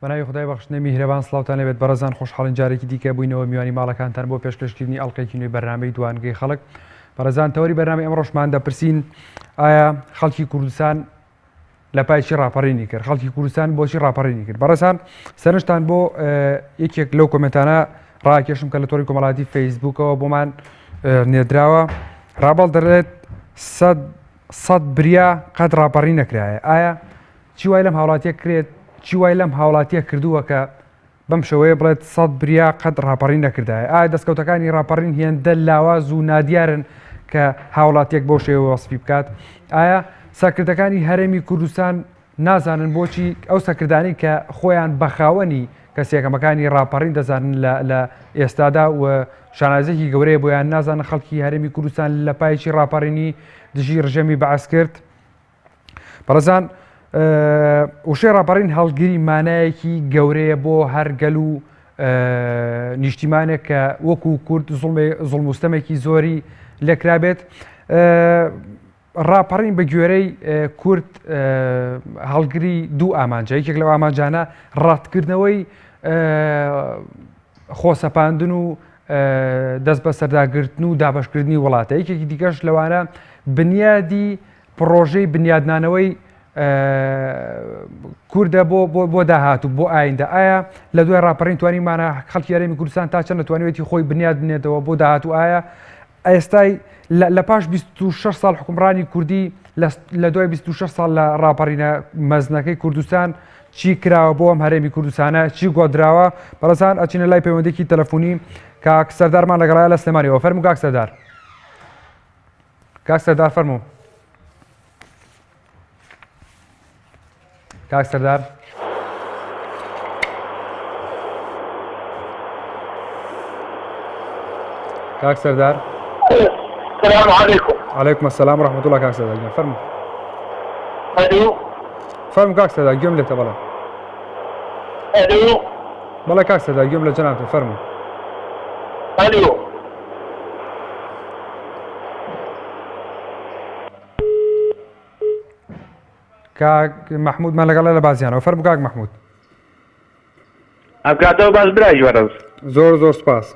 بەناوی خدای بەخشندەی میهرەبان سڵاوتان لەبێت بەڕێزان خۆشحاڵین جارێکی دیکە بووینەوە میوانی ماڵەکانتان بۆ پێشکەشکردنی ئەڵلقەیەکی نوێی بەرنامەی دوانگەی خەڵک. بەڕێزان تەوەری بەرنامەی ئەمڕۆشمان دەپرسین ئایا خەڵکی کوردستان لە پایچی ڕاپەڕینی کرد؟ خەڵکی کوردستان بۆچی ڕاپەڕینی کرد؟ بەڕێزان سەرنجتان بۆ یەکێک لەو کۆمنتانە ڕاکێشم کە لە تۆری کۆمەڵاتی فەیسبووکەوە بۆمان نێردراوە. ڕابەڵ دەڵێت سەد بریا قەت ڕاپەڕی نەکرایە. ئایا چی وای لەم هاوڵاتیە کرێت؟ چی وای لەم هاوڵاتیە کردووە کە بەم شەوەیە بڵێت 100 بریا قەت ڕاپەڕی نەکردایە؟ ئایا دەستکەوتەکانی ڕاپەڕین هێندە لاواز و نادیارن کە هاوڵاتیەک بۆ شێوە وەسفی بکات؟ ئایا سەرکردەکانی هەرێمی کوردستان نازانن بۆچی ئەو سەرکردانی کە خۆیان بەخاوەنی کەسێکەکەمەکانی ڕاپەڕین دەزانن لە ئێستادا و شانازێکی گەورەیە بۆیان نازانن خەڵکی هەرێمی کوردستان لە پایکی ڕاپەڕینی دژی ڕژەمی بەعەس کرد؟ بەڕێزان وشەی ڕاپەڕین هەڵگیری مانایەکی گەورەیە بۆ هەر گەل و نیشتیمانێک کە وەکو کورد زوڵموستەمێکی زۆری لێکرابێت. ڕاپەڕین بە گوێرەی کورد هەڵگری دوو ئامانجە، یەکێک لەو ئامانجانە ڕاتکردنەوەی خۆسەپاندن و دەست بە سەرداگرتن و دابەشکردنی وڵاتە، یەکێکی دیکەش لەوانە بنیادی پرۆژەی بنیادنانەوەی کووردە بۆ داهاتوو بۆ ئایندە. ئایا لە دوای ڕاپەڕین توانیمانە خەڵکی هەرێمی کوردستان تا چەند دەتوانێتی خۆی بنیاد بنێتەوە بۆ داهاتوو؟ ئایا ئێستای لە پاش 26 ساڵ حکومڕانی کوردی لە دوای 26 ساڵ لە ڕاپەڕینە مەزنەکەی کوردستان چی کراوە بۆ ئەم هەرێمی کوردستانە؟ چی گۆدراوە؟ بەڕێزان ئەچینە لای پەیوەندێکی تەلەفۆنی کاک سەردارمان لەگەڵایە لە سلێمانیەوە. فەرموو کاک سەردار. کاک سەردار فەرموو. کاک سەردار. کاک سەردار. السلام عليكم. عليكم السلام ورحمة الله. كاك سەردار فەرموو. الو. فەرموو کاک سەردار گوێم لێتە. بەڵێ. الو. بەڵێ کاک سەردار گوێم لە جەنابتە فەرموو. الو. کاک محمودمان لەگەڵە لە بازیانەوە. فەرموو کاک محمود. ئەکاتەوە باش برای وەرز. زۆر سپاس.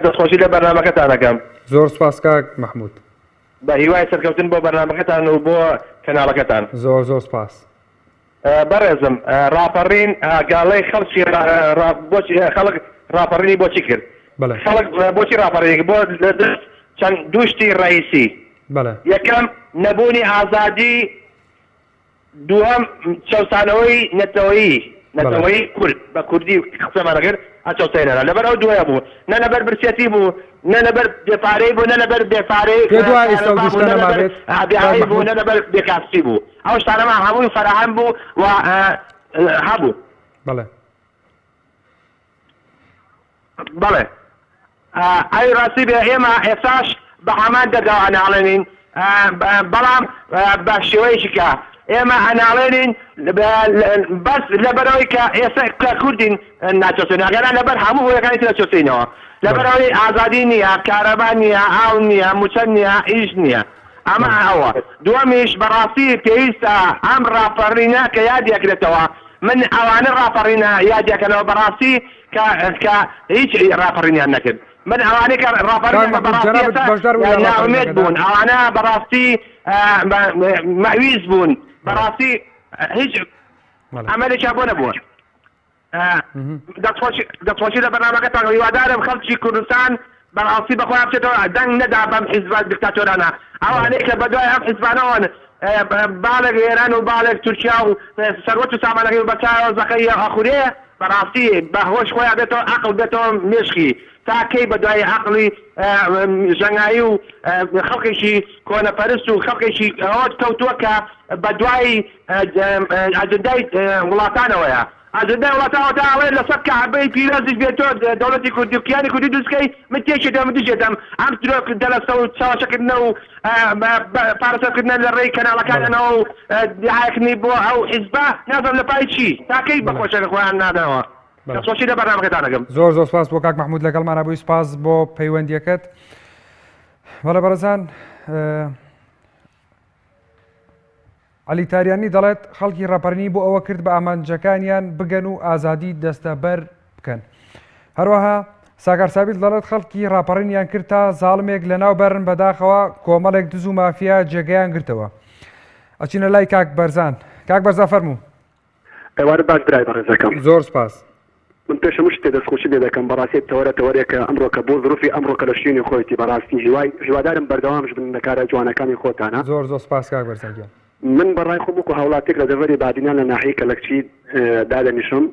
دەستخۆشی لە بەرنامەکەتانەکەم. زۆر سپاس کاک محمود. بە هیوای سەرکەوتن بۆ بەرنامەکەتان و بۆ کەناڵەکەتان. زۆر سپاس. بەڕێزم ڕاپەڕین گاڵەی خەڵکی خەڵک ڕاپەڕینی بۆچی کرد؟ خەڵک بۆچی ڕاپەڕینی بۆ چەند دووشتی ڕئیسی. یەکەم نەبوونی ئازادی، دووەم چەوسانەوەی نەتەوەیی کورد بە کوردی قسەمانەکرد ئەچەوسێنەرە لەبەر ئەو دوایە بوو، نە لەبەر برسێتی بوو، نە لەبەر بێپارەی بوو، نە لەبەر بێپارەی بوو، نە لەبەر بێکاستی بوو. ئەو شتانەمە هەمووی فەراهەم بوو و هەبوو. بەڵێ ئەی ڕاستی بێ ئێمە ئێستاش بە هەمان دەرگاو ئەناڵێنین، بەڵام بە شێوەیەکی کە ئێمە ئەناڵێنین بەس لەبەرەوەی کە ئێستا کوردین ناچۆسێن، ئەگەران لەبەر هەموو هۆیەکانی ترە چۆسینەوە، لەبەرەوەی ئازادی نییە، کارەبا نییە، ئاو نییە، موچەند نییە، ئیش نییە. ئەمە ئەوە. دووەمیش بەڕاستی پێویستە ئەم ڕاپەڕینە کە یادیەکرێتەوە، من ئەوانە ڕاپەڕینە یادیەکەنەوە بەڕاستی کە هیچ ڕاپەڕینیان نەکرد. من ئەوانەی کە ڕاپەڕینە بەڕاستی ناومێت بوون، ئەوانە بەڕاستی مەویز بوون، بەڕاستی هیچ ئەمەلێکیان بۆ نەبووە. دەستخۆشی لە بەرنامەکەتان هیوادارم خەڵکی کوردستان بەڕاستی بەخۆیان بچێتەوە دەنگ نەدا بەم حیزبە دیکتاتۆرانە، ئەوانەی کە بەدوای ئەم حیزبانەوەن باڵێک ئێران و باڵێک تورکیا و سەروەت و سامانەکەی و بەچاوەزەکەی ئەخورێ بەڕاستی بەهۆش خۆیان بێتەوە عەقڵ بێتەوە مێشکی تاکەی بەدوای عەقڵی ژەنگایی و خەڵکێکی کۆنەپەرست و خەڵکێکی ئەوە کەوتووە کە بەدوای ئەجندای وڵاتانەوەیە. ئەجندای وڵاتانەوە تا ئەوەیە لەسەر کەعبەی پیرۆزیش بێتەوە دەوڵەتی کوردی و کیانی کوردی دروستکەی من تێکێتەوە من دژێتم ئەم دەلەستە و چاوەشەکردنە و پارەسەرکردنە لە ڕێی کەناڵەکانەوە و دیعایەکردنی بۆ ئەو حیزبە نازانم لە پای چی تاکەی بەخۆشەکە خۆیان نادەنەوە. دەستخۆشی لە بەرنامەکەتانەکەم. زۆر سپاس بۆ کاک محمود لەگەڵمانە بووی. سپاس بۆ پەیوەندیەکەت. بەڵێ بەڕێزان علی تاریانی دەڵێت خەڵکی ڕاپەرنی بۆ ئەوە کرد بە ئامانجەکانیان بگەن و ئازادی دەستەبەر بکەن. هەروەها ساکار سابیل دەڵێت خەڵکی ڕاپەڕینیان کرد تا زاڵمێک لەناو بەرن بەداخەوە کۆمەڵێک دز و مافیا جێگەیان گرتەوە. ئەچینە لای کاک بەرزان. کاک بەرزان فەرموو. ئێوارە باش برای بەڕێزەکەم. زۆر سپاس. من پێشەمە شتێ دەستخۆشی لێ دەکەم بەڕاستی تەوەرەکە ئەمڕۆکە بۆ ظروفی ئەمڕۆکە لە شوێنی خۆیتی بەڕاستی هیوادارم بەردەوامش بن لە کارە جوانەکانی خۆتانە. زۆر سپاس کاک بەرزان. من بەڕای خۆم وەکو هاوڵاتێک لە دەڤەری بادینان لە ناحیە کەلەکچی دادەنیشم.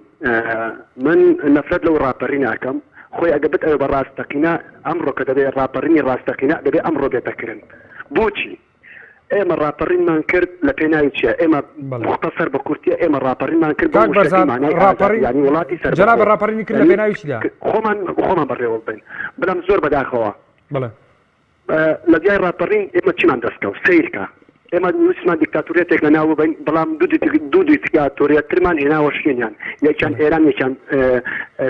من نەفرەت لەو ڕاپەڕی ناکەم. خۆی ئەگە بت ئەوێ بە ڕاستەقینە ئەمڕۆکە دەبێت ڕاپەڕینی ڕاستەقینە دەبێت ئەمڕۆ بێتەکردن. بۆچی؟ ئێمە ڕاپەڕینمان کرد لە پێناوی چیە؟ ئێمە مختصر بە کورتیە ئێمە ڕاپەڕینمان کرد وڵاتی جەناب ڕاپەڕینی کرد لە پێناوی چیدا؟ خۆمان بەڕێوە بین بەڵام زۆر بەداخەوە لە دیای ڕاپەڕین ئێمە چیمان دەستکەوت سیرکە. ئێمە نووسمان دیکتاتوریەتێک لە ناو بین بەڵام دوو دیکتاتوریەتترمان هێناوە شوێنیان یەکیان ئێران یەکیان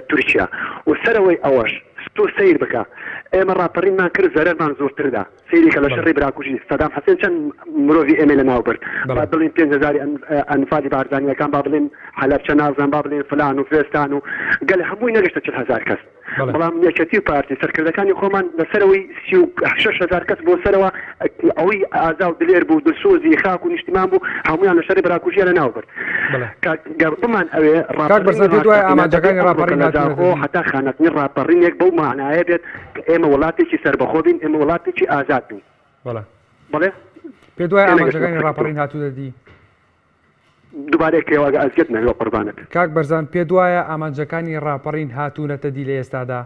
تورکیا و سەرەوەی ئەوەش تۆ سیر بکە. ئێمە ڕاپەڕینمان کرد زەرەرمان زۆرتردا سیرێکە لە شەڕی براکوژی سەدام حەسێن چەند مرۆڤی ئێمە لە ناو برد با بڵین 5,000 ئەنفادی بارزانیەکان با بڵین حەلەبچە نازان با بڵین فلان و فێستان و گەلە هەمووی نەگەشتە 40,000 کەس. بەڵام یەکەتی پارتی سەرکردەکانی خۆمان لەسەرەوەی 6,000 کەس بۆ سەرەوە ئەوەی ئازا و دلێر بوو دسۆزی خاک و نیشتیمان بوو هەمویان لە شەڕی براکوژیە لە ناو برد. بمان ئەوێ ڕاپەڕینەوە حتا خانەتنی ڕاپەڕینێک بەو معنایە بێت ئێمە وڵاتێکی سەربەخۆ بین ئێمە وڵاتێکی ئازاد بین. بەڵێ پێ دوای ئاماژەکانی ڕاپەڕین هاتوو دەدی دووبارێکەوەگە ئەزیێت نەوە قوربانت. کاک بەرزان پێ دوایە ئامانجەکانی ڕاپەڕین هاتوونەتە دی لە ئێستادا؟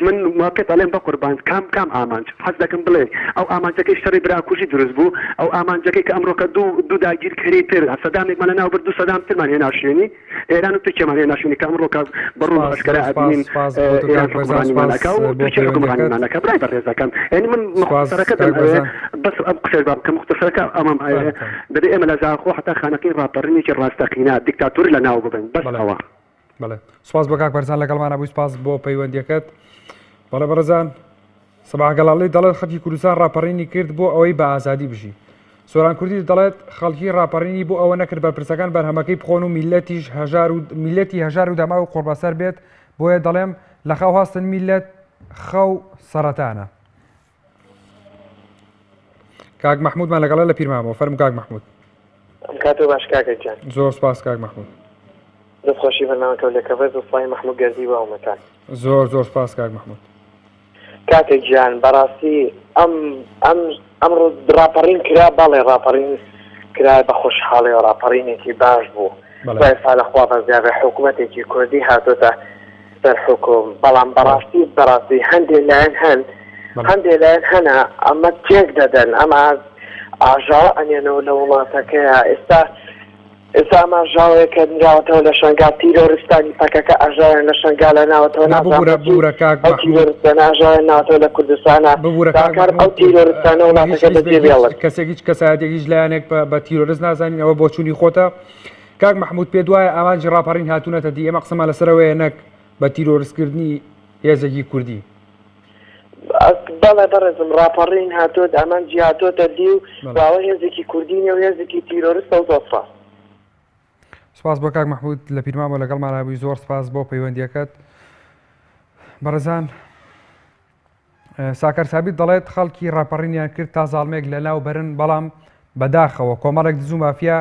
من پێت ئەڵێم بە قوربان کام ئامانج حەز دەکەم بڵێ ئەو ئامانجەکەی شەڕی براکوژی دروست بوو ئەو ئامانجەکەی کە ئەمڕۆکە دوو داگیرکەری تر سەدامێکمان لە ناو برد و سەدام ترمان هێنا شوێنی ئێران و تورکیامان هێنا شوێنی کە ئەمڕۆکە بەڕوو ئەشکرا ئەبینین ئێرانمانەکە برای بەڕێزەکەم یعنی من مختصرەکە بەس ئەم قسەی بابکە مختصرەکە ئەمەم دەبێ ئێمە لە زاخۆ حتا خانەکەی ڕاپەڕینێکی ڕاستەقینە دیکتاتوری لە ناو ببین بەس ئەوە. بەڵێ سوپاس بۆ کاک بەرزان لەگەڵمانە بووی سپاس بۆ پەیوەندیەکەت. بەڵێ بەرزان سەباح گەڵاڵی دەڵێت خەڵکی کوردستان ڕاپەڕینی کرد بۆ ئەوەی بە ئازادی بژی. سۆران کوردی دەڵێت خەڵکی ڕاپەڕینی بۆ ئەوە نەکرد بەرپرسەکان بەرهەمەکەی بخۆن و میلەتی هەژار و دەما و قۆڕبەسەر بێت بۆیە دەڵێم لە خەو هەستن میلەت خەو سەرەتانە. کاک مەحموودمان لەگەڵە لە پیرمامەوە فەرموو کاک مەحموود. کاتۆ باش کاکەجان. زۆر سپاس کاک مەحموود. دەستخۆشی بەرنامەکە لە کەڤەز و سڵای مەحموود گەردی بە ئەومەکان. زۆر سپاس کاک مەحموود. کاکێک گیان بەڕاستی ئەمڕۆ ڕاپەڕین کرا بەڵێ ڕاپەڕین کرا بە خۆشحاڵی و ڕاپەڕینێکی باش بوو ساڵەخوا بەزیابێ حکوومەتێکی کوردی هاتوۆتە سەر حکوم بەڵام بەڕاستی هەندێک لایەن هەندێک هەنە ئەمە تێک دەدەن ئەمە ئاژاوە ئەنێنەوە لە وڵاتەکەیە ئێستا ئەماژاوەیەکە نراوەتەوە لە شنگال تیرۆریستانی پەکەکە ئاژاوێن لە شنگال لە ناوەتەوە ناژاوێن ناوەتەوە لە کوردستانە ئەو تیرۆریستانە وڵاتەکە بەجێبێڵن کەسێکی کەسایەتێکیش لایەنێک بە تیرۆریست نازانین ئەوە بۆ چوونی خۆتە. کاک مەحموود پێ دوایە ئامانجی ڕاپەڕین هاتوونەتە دی ئێمە قسەمان لەسەرەوەیە نەک بە تیرۆریستکردنی هێزێکی کوردی. بەڵێ بەڕێزم ڕاپەڕین هاتووە ئامانجی هاتوۆتە دی و باوە هێزێکی کوردینە و هێزێکی تیرۆریستە و زۆر سپاس بۆ کاک مەحموود لە پیرمامەوە لەگەڵمان هەبووی زۆر سپاس بۆ پەیوەندیەکەت. بەڕێزان ساکەر سابیت دەڵێت خەڵکی ڕاپەڕینیان کرد تا زاڵمێک لە ناو بەرن بەڵام بەداخەوە کۆمەڵێک دز و مافیا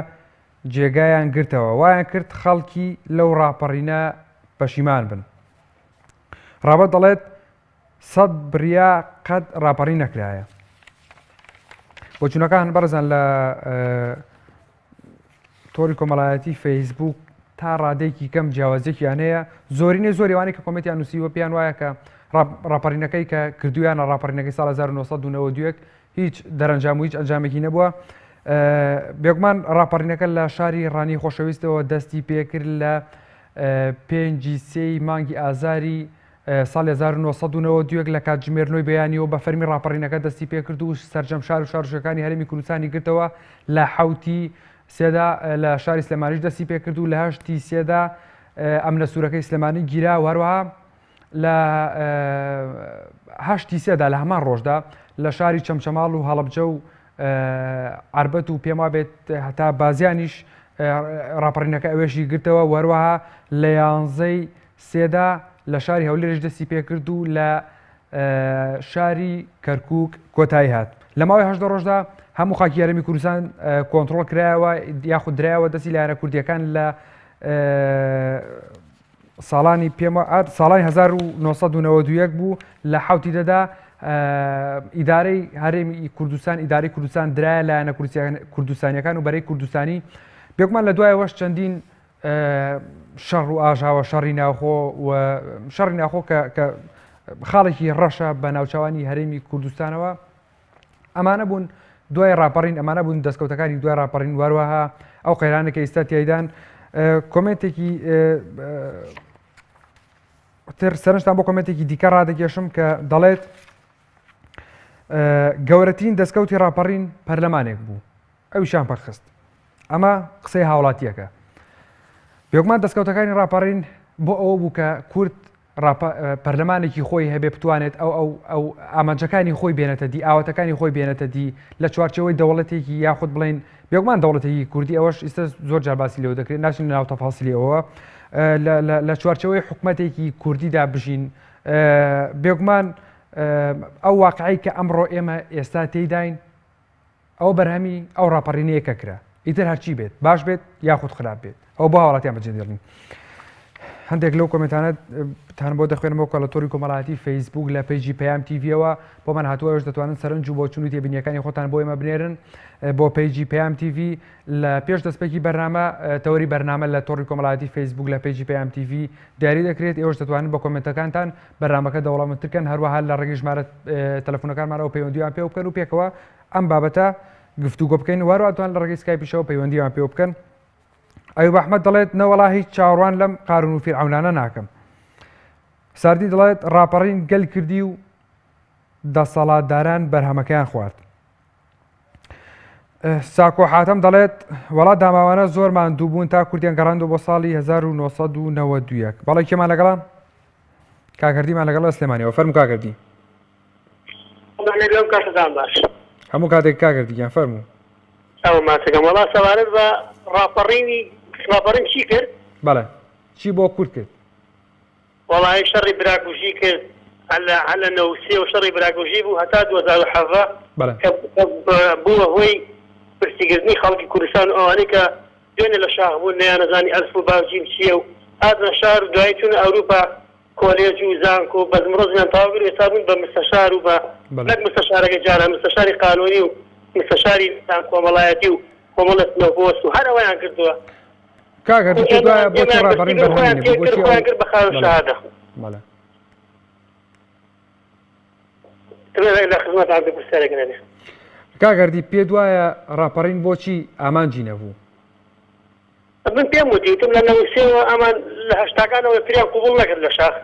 جێگایان گرتەوە وایان کرد خەڵکی لەو ڕاپەڕینە پەشیمان بن. ڕابەت دەڵێت 100 بریا قەت ڕاپەڕین نەکرایە. بۆ چوونەکان بەڕێزان لە تۆری کۆمەڵایەتی فەیسبوک تا ڕادێکی کەم جیاوازێکیان هەیە زۆرینەی زۆریوانی کە کۆمەتیان نووسیوە پێیان وایە کە ڕاپەڕینەکەی کە کردویانە ڕاپەڕینەکەی ساڵ 1992 هیچ دەرەنجام و هیچ ئەنجامێکی نەبووە. بێگومان ڕاپەڕینەکە لە شاری ڕانی خۆشەویستەوە دەستی پێکرد لە 5 مانگی ئازاری ساڵی 1992 لە کاتژمێرنەوەی بەیانیەوە بە فەرمی ڕاپەڕینەکە دەستی پێکرد و سەرجەم شار و شارژەکانی هەرێمی کوردستانی گرتەوە لە 7 سێدا لە شاری سلێمانیش دەستی پێکرد و لە 8 سێدا ئەمنە سوورەکەی سلێمانی گیرا و هەروەها لە 8 سێدا لە هەمان ڕۆژدا لە شاری چەمچەماڵ و هەڵەبجە و عربەت و پێم وابێت هەتا بازیانیش ڕاپەڕینەکە ئەوێژی گرتەوە وەروەها لە 11 سێدا لە شاری هەولێرش دەستی پێکرد و لە شاری کەرکووک کۆتایی هات لە ماوەی 8 ڕۆژدا هەموو خاکی یارەمی کوردستان کۆنتڕۆڵ کرایەوە یاخود درایەوە دەستی لایەنە کوردیەکان لە ساڵانی 1992 بوو لە حوتی دەدا ئیدارەی هەرێمی کوردستان ئیداری کوردستان درایە لایەنە کوردستانیەکان و بەرەی کوردستانی بێگومان لە دوایەوەش چەندین شەڕ و ئاژاوە شەڕی ناوخۆ و شەڕی ناوخۆ کە خاڵێکی ڕەشە بە ناوچوانی هەرێمی کوردستانەوە ئەمانە بوون دوای ڕاپەڕین ئەمانە بوون دەستکەوتەکانی دوای ڕاپەڕین وەروەها ئەو قەیرانە کە ئێستا تیایدان کۆمنتێکی تر سەرنجتان بۆ کۆمنتێکی دیکە ڕادەکێشم کە دەڵێت گەورەترین دەستکەوتی ڕاپەڕین پەرلەمانێک بوو ئەویشان پەرخست ئەمە قسەی هاوڵاتیەکە بێگومان دەستکەوتەکانی ڕاپەڕین بۆ ئەوە بوو کە کورد پەرلەمانێکی خۆی هەبێ بتوانێت ئەو ئامانجەکانی خۆی بێنێتە دی ئاواتەکانی خۆی بێنێتە دی لە چوارچەوەی دەوڵەتێکی یاخود بڵێن بێگومان دەوڵەتێکی کوردی ئەوەش ئێستا زۆر جار باسی لێوە دەکرێت ناچین لە ناو تەفاسیلی ئەوە لە چوارچەوەی حکومەتێکی کوردیدا بژین بێگومان ئەو واقعی کە ئەمڕۆ ئێمە ئێستا تێیداین ئەو بەرهەمی ئەو ڕاپەڕینەیەکە کرا ئیتر هەرچی بێت باش بێت یاخود خراپ بێت ئەو بۆ هاوڵاتیان بەجێدێڵین هەندێک لەو کۆمنتانە تان بۆ دەخوێنمەوە کۆلەتۆری کۆمەڵایەتی فەیسبوک لە پێیجی پەیام تیڤیەوە بۆمان هاتووەش دەتوانن سەرنج و بۆ چونی تێبینیەکانی خۆتان بۆ ئێمە بنێرن بۆ پێیجی پەیام تیڤی لە پێش دەستپێکی بەرنامە تەوەری بەرنامە لە تۆڕی کۆمەڵایەتی فەیسبوک لە پێیجی پەیام تیڤی دیاری دەکرێت ئێوەش دەتوانن بە کۆمنتەکانتان بەرنامەکە دەوڵەمەندترکەن هەروەها لە ڕێگەی ژمارە تەلەفۆنەکانمانەوە پەیوەندیان پێ بکەن و پێکەوە ئەم بابەتە گفتوگۆ بکەین وەروە توان لە ڕێگەی سکایپیشەوە پەیوەندیان پێ بکەن ئەوی بەحمەد دەڵێت نەوەڵا هیچ چاوەڕوان لەم قارون و فیرعەونانە ناکەم ساردی دەڵێت ڕاپەڕین گەل کردی و دەسەڵاتداران بەرهەمەکەیان خوارد ساکۆ حاتەم دەڵێت وڵات داماوانە زۆرمان دووبوون تا کوردیان گەڕاندەوە بۆ ساڵی 1992 بەڵێ کێمان لەگەڵا کاکردیمان لەگەڵ سلێمانیەوە فەرموو کاکردی هەموو کاتێک کاکردیان فەرموو ئەو ماسەکەم وڵا سەوارت بە ڕاپەڕین چی کرد؟ بەڵێ چی بۆ کورد کرد؟ وەڵای شەڕی براکوژی کرد هەلە نەوسێ و شەڕی براکوژی بوو هەتا 2007 بووە هۆی پرسیگرتنی خەڵکی کوردستان و ئەوانەی کە دوێنێ لە شاخ بوون نەیانەزانی ئەلف و باوجیم چییە و هاتنە شار و دوای چوونە ئەوروپا کۆلێج و زانکۆ و بەزمڕۆزیان تاواگر ئێستا بوون بە مستەشار و بە نەک مستەشارەکە جارە مستەشاری قانونی و مستەشاری کۆمەڵایەتی و کۆمەڵەت نەوەست و هەر ئەوەیان کردووە کاکردی پێ دوایە بۆچی ڕاپەڕین بەرهەمهێنێ بۆچی خۆیان کرد بە خاوە شەهادە لە خزمەتان پرسیارێک نەبێ کاکردی پێ دوایە ڕاپەڕین بۆچی ئامانجی نەبوو من پێم وتیتم لە نەوسێەوە ئەمان لە هەشتاکانەوە پریان قوبوڵ نەکرد لە شاخ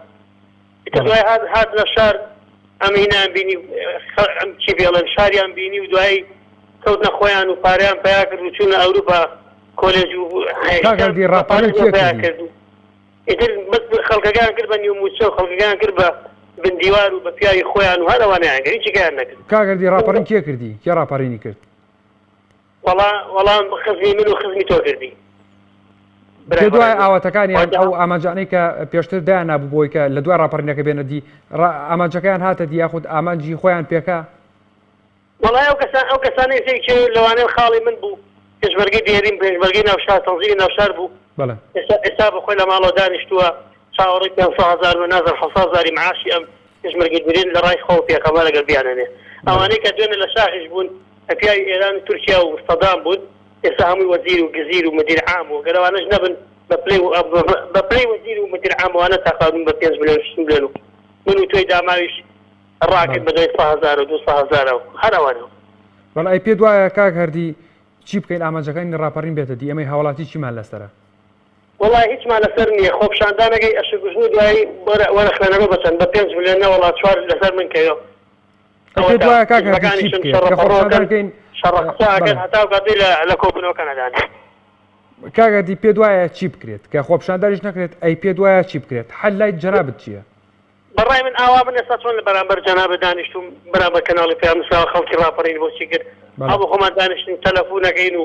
دوای هات لە شار ئەمینیان بینی چی بێڵێن شاریان بینی و دوایی کەوتنە خۆیان و پاریان پیا کرد و چوونە ئەوروپا کۆلێج و کاکردی ڕاپەڕین چی کرد ئیتر بەس خەڵکەکان کرد بە نیوموچە و خەڵکەکان کرد بە بندیوار و بە پیاوی خۆیان و هەروانیان کرد هیچی کار نەکرد کاکردی ڕاپەڕین کێ کردی کێ ڕاپەڕینی کرد وەڵام خزمی من و خزمی تۆ کردی پێ دوای ئاواتەکانیان ئەو ئامانجانەی کە پێشتر دایان نابوو بۆی کە لە دوای ڕاپەڕینەکە بێنە دی ئامانجەکەیان هاتە دی یاخود ئامانجی خۆیان پێکا وەڵای ئەو کەسانەی لەوانەیە خاڵی من بوو پێشمەرگەی دێرین پێشمەرگەی ناوشار تەنزیلی ناوشار بوو ئێستا بە خۆی لە ماڵەوە دانیشتووە چاوەڕێی 500,000 و نازر 700,000 معاشی ئەم پێشمەرگەی دێرین لە ڕای خۆ پێکەما لەگەڵ بیانێنێ ئەوانەی کە دوێنێ لە شاخیش بوون ئەپیاوی ئێران و تورکیا و سەدام بوون ئێستا هەمووی وەزیر و گزیر و مدیر عام و گەرەوانەش نەبن بە پلەی وەزیر و مدیر عاموانە تاقادون بە 5 ملیۆن 6 ملیۆن و من و تۆی داماویش ڕاکرد بە دوای 100,000 و 200,000 و هەروانەوە بەڵام ئەی پێ دوایە کاک هەردی چی بکەین ئامانجەکانی ڕاپەڕین بێتە دی ئەمەی هاوڵاتی چیمان لەسەرە وڵای هیچمان لەسەر نییە خۆپشاندانەکەی ئەشگوژنی دوایی وەرە خوێنەوە بچەند بە 5 ملیۆن وڵات 4 لەسەر من کەوە پێ دوایە کاک هەردی چی بکەین شەڕەقساکەن هەتا کاتی لە کۆبنەوەکە نەدانێ کاگەردی پێ دوایە چی بکرێت کە خۆپشانداریش نەکرێت ئەی پێ دوایە چی بکرێت حەل لای جەنابەت چییە؟ بەڕای من ئاوا من ئێستا چۆن لە بەرامبەر جەنابەت دانیشتوم بەرامبەر کەناڵی پێیان نووسراوە خەڵکی ڕاپەڕین بۆچی کرد هەموو خۆمان دانیشتین تەلەفۆنەکەین و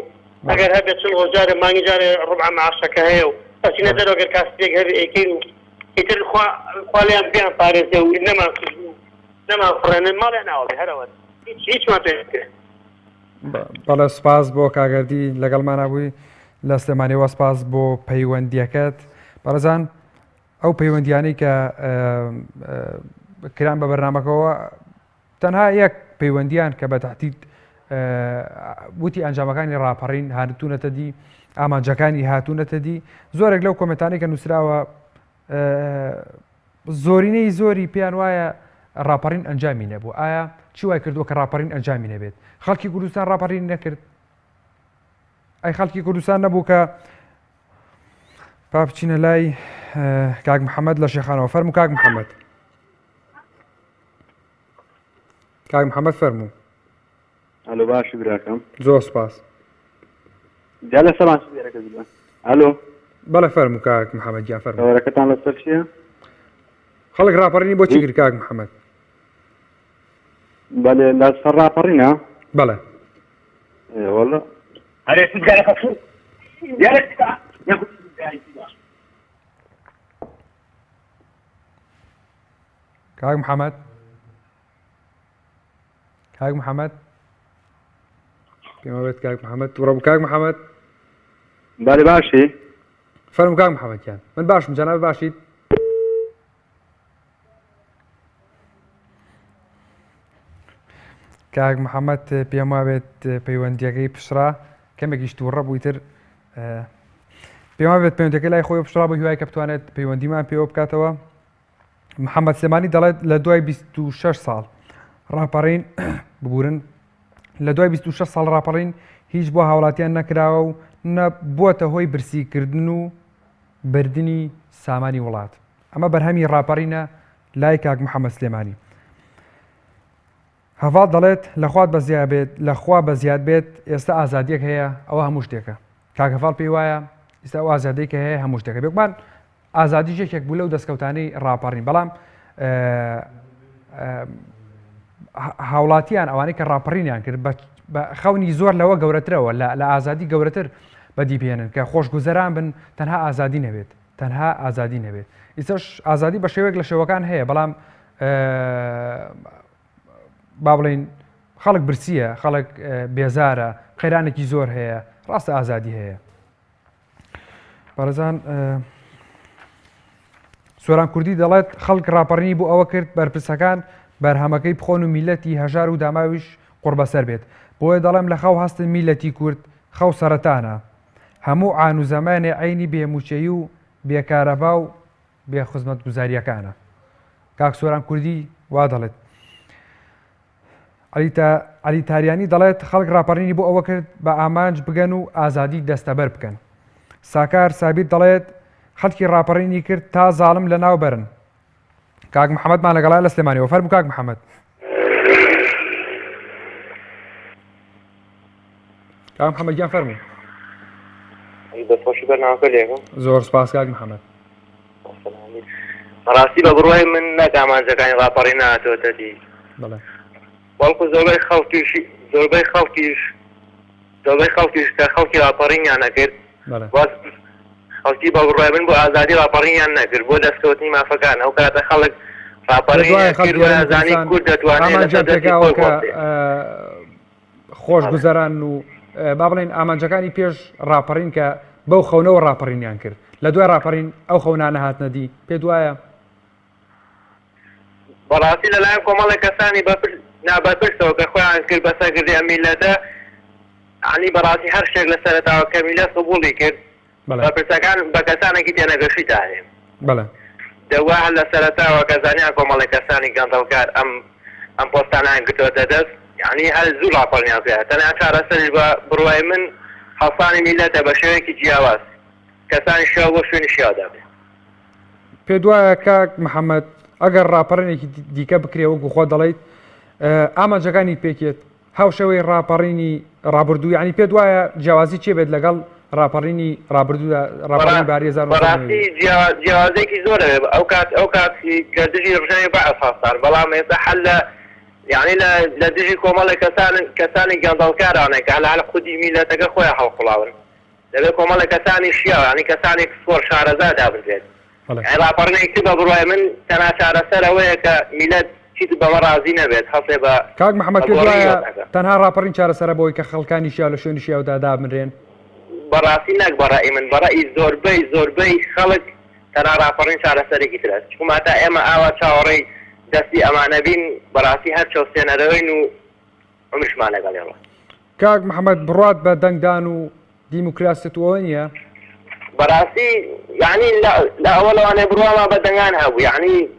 ئەگەر هەبێت چ ڕۆژارە مانگی جارێ ڕوبع معاشەکە هەیە و ئەچینە دەرەوە گەر کاسێک هەبێ ئەیکەین و ئیتر خوا لێیان بیان پارێزێ و نەمان فڕێنن ماڵیان ناوەڵێ هەرەوە هیچمان پێ بەڵێ سپاس بۆ کاگەردی لەگەڵمانە بووی لە سلێمانیەوە سپاس بۆ پەیوەندیەکەت بەڕێزان ئەو پەیوەندیانەی کە کران بە بەرنامەکەەوە تەنها یەک پەیوەندیان کە بە تەحدید وتی ئەنجامەکانی ڕاپەڕین هاتوونەتە دی ئامانجەکانی هاتوونەتە دی زۆرێک لەو کۆمنتانەی کە نووسراوە زۆرینەی زۆری پێیان وایە ڕاپەڕین ئەنجامی نەبوو ئایا چی وای کردووە کە ڕاپەڕین ئەنجامی نەبێت خەڵکی کوردستان ڕاپەڕین نەکرد ئەی خەڵکی کوردستان نەبوو کە پاپچینە لای کاک محەممەد لە شێخانەوە فەرموو کاک محەممەد کاک محەممەد فەرموو ئەلو باشی براکەم زۆر سپاس جا لە سەڵان ئەلو بەڵێ فەرموو کاک محەممەد جا فەرموو ئەوەکەتان لەسەر چییە؟ خەڵک ڕاپەڕینی بۆ چی کرد کاک محەممەد؟ بەڵێ لە سەر ڕاپەڕینە؟ بەڵێ وەڵە کاک محەممەد کاک محەممەد پێمە بێت کاک محەممەد تووڕە بوو کاک محەممەد بەڵێ باشی فەرموو کاک محەممەدیان من باشم جەناب باشیت کاک محەممەد پێم وابێت پەیوەندیەکەی پشرا کەمێکیش تووڕە بوویتر پێم بێت پەیوەندەکەی لای خۆی پشرا بە هیوای کە بتوانێت پەیوەندیمان پێوە بکاتەوە محەممەد سلێمانی دەڵێت لە دوای 26 ساڵ ڕاپەڕین ببورن لە دوای 26 ساڵ ڕاپەڕین هیچ بۆ هاوڵاتیان نەکراوە و نەبووەتە هۆی برسیکردن و بردننی سامانی وڵات ئەمە بەرهەمی ڕاپەڕینە لای کاک محەممەد سلێمانی هەڤاڵ دەڵێت لەخوا بە زیاد بێت ئێستا ئازادیەک هەیە ئەوە هەموو شتێکە کاک هەڤاڵ پێی وایە ئێستا ئەو ئازادەیەکە هەیە هەموو شتێکە بێکمان ئازادی ژێکێک بوو لەو دەستکەوتانەی ڕاپەڕین بەڵام هاوڵاتیان ئەوانەی کە ڕاپەڕینیان کرد بە خەونی زۆر لەوە گەورەترەوە لە ئازادی گەورەتر بەدیپێنن کە خۆشگوزەران بن تەنها ئازادی نەبێت تەنها ئازادی نەبێت ئیسەش ئازادی بە شێوەیەک لە شێوەکان هەیە بەڵام با بڵین خەڵک برسیە خەڵک بێزارە قەیرانێکی زۆر هەیە ڕاستە ئازادی هەیە بەڕێزان سۆران کوردی دەڵێت خەڵک ڕاپەڕینی بۆ ئەوە کرد بەرپرسەکان بەرهەمەکەی بخۆن و میلەتی هەژار و داماویش قوربەسەر بێت بۆیە دەڵێم لە خەو هەستن میلەتی کورد خەو سەرەتانە هەموو ئان و زەمانێ عینی بێموچەیی و بێکارەبا و بێخزمەت گوزاریەکانە کاک سۆران کوردی وا دەڵێت عەلی تاریانی دەڵێت خەڵک ڕاپەڕینی بۆ ئەوە کرد بە ئامانج بگەن و ئازادی دەستەبەر بکەن ساکار سابیر دەڵێت خەڵکی ڕاپەڕینی کرد تا زاڵم لە ناو بەرن کاک محەممەدمان لەگەڵای لە سلێمانیەوە فەرموو کاک محەممەد کاک محەممەدیان فەرموو بەخۆشی بەرنامەکە لێکم زۆر سپاس کاک محەممەد ڕاستی بە بڕوای من نەک ئامانجەکانی ڕاپەڕین نهاتۆتە دی بەڵێ بەڵکو زۆربەی خەڵکیش کە خەڵکی ڕاپەڕینیان نەکرد خەڵکی بە بڕوای من بۆ ئازادی ڕاپەڕینیان نەکرد بۆ دەستکەوتنی مافەکان ئەو کاتە خەڵک ڕاپەڕینیانی کورد دەتوانێت خۆش گوزەران و با بڵێن ئامانجەکانی پێش ڕاپەڕین کە بەو خەونەوە ڕاپەڕینیان کرد لە دوای ڕاپەڕین ئەو خەونانە هاتنەدی پێ دوایە بەڕاستی لەلایەن کۆمەڵی کەسانی نابەرپرسەوە کە خۆیان کرد بە سەرگردی ئەم میلەتە عنی بەڕاستی هەر شتێک لە سەرەتاوە کە میلەت قبوڵی کرد بەرپرسەکان بە کەسانێکی تێنەگەشی داهێن دەوا هەر لە سەرەتاوە کە زانیان کۆمەڵی کەسانی گەندەڵکار ئەم پۆستانیان کردوتە دەست یعنی هەر زوو ڕاپەڕینیان پێ تەنیا چارەسەریش بە بڕوای من هەڵسانی میلەتە بە شێوەیەکی جیاواز کەسانی شێوە بۆ شوێنی شیادا بێ پێ دوایە کاک محەممەد ئەگەر ڕاپەڕینێکی دیکە بکرێ وەکو خۆ دەڵێیت ئامانجەکانی پێکێت هاوشەوەی ڕاپەڕینی ڕابردوو یعنی پێ دوایە جیاوازی چێ بێت لەگەڵ ڕاپەڕینی ڕابردوودا ڕاپەڕینی باریێزار بەڕاستی جیاوازێکی زۆرە ئەو کاتی کە دژی ڕژەوی بە ئەساسان بەڵام ئێستا حەل لە يعني لا دجي كومالا كساني قندلكارانه على خودي ميلتك خويا حلقلاون لا كومالا كساني شيا يعني كساني فور شهرزاد ابزيد يعني راپرنا يكتب بروي من تنا شهر سنه كميلاد شيت بمرازي نبيت حسب كاك محمد كدوا تنها راپرين شهر سنه بوي كخلكاني شيا ولا شوني شيا ودا منرين براسي نك برائي من برائي زوربي خلق تنا راپرين شهر سنه كترس كما تا اما اوا شاوري دستي امانه بين براسي هر شو سيناروين و عمرش ما لقال يلا كاك محمد بروات بدنگدان و ديمقراطيه وينيا براسي يعني لا اول انا بروا ما بدنگان هبو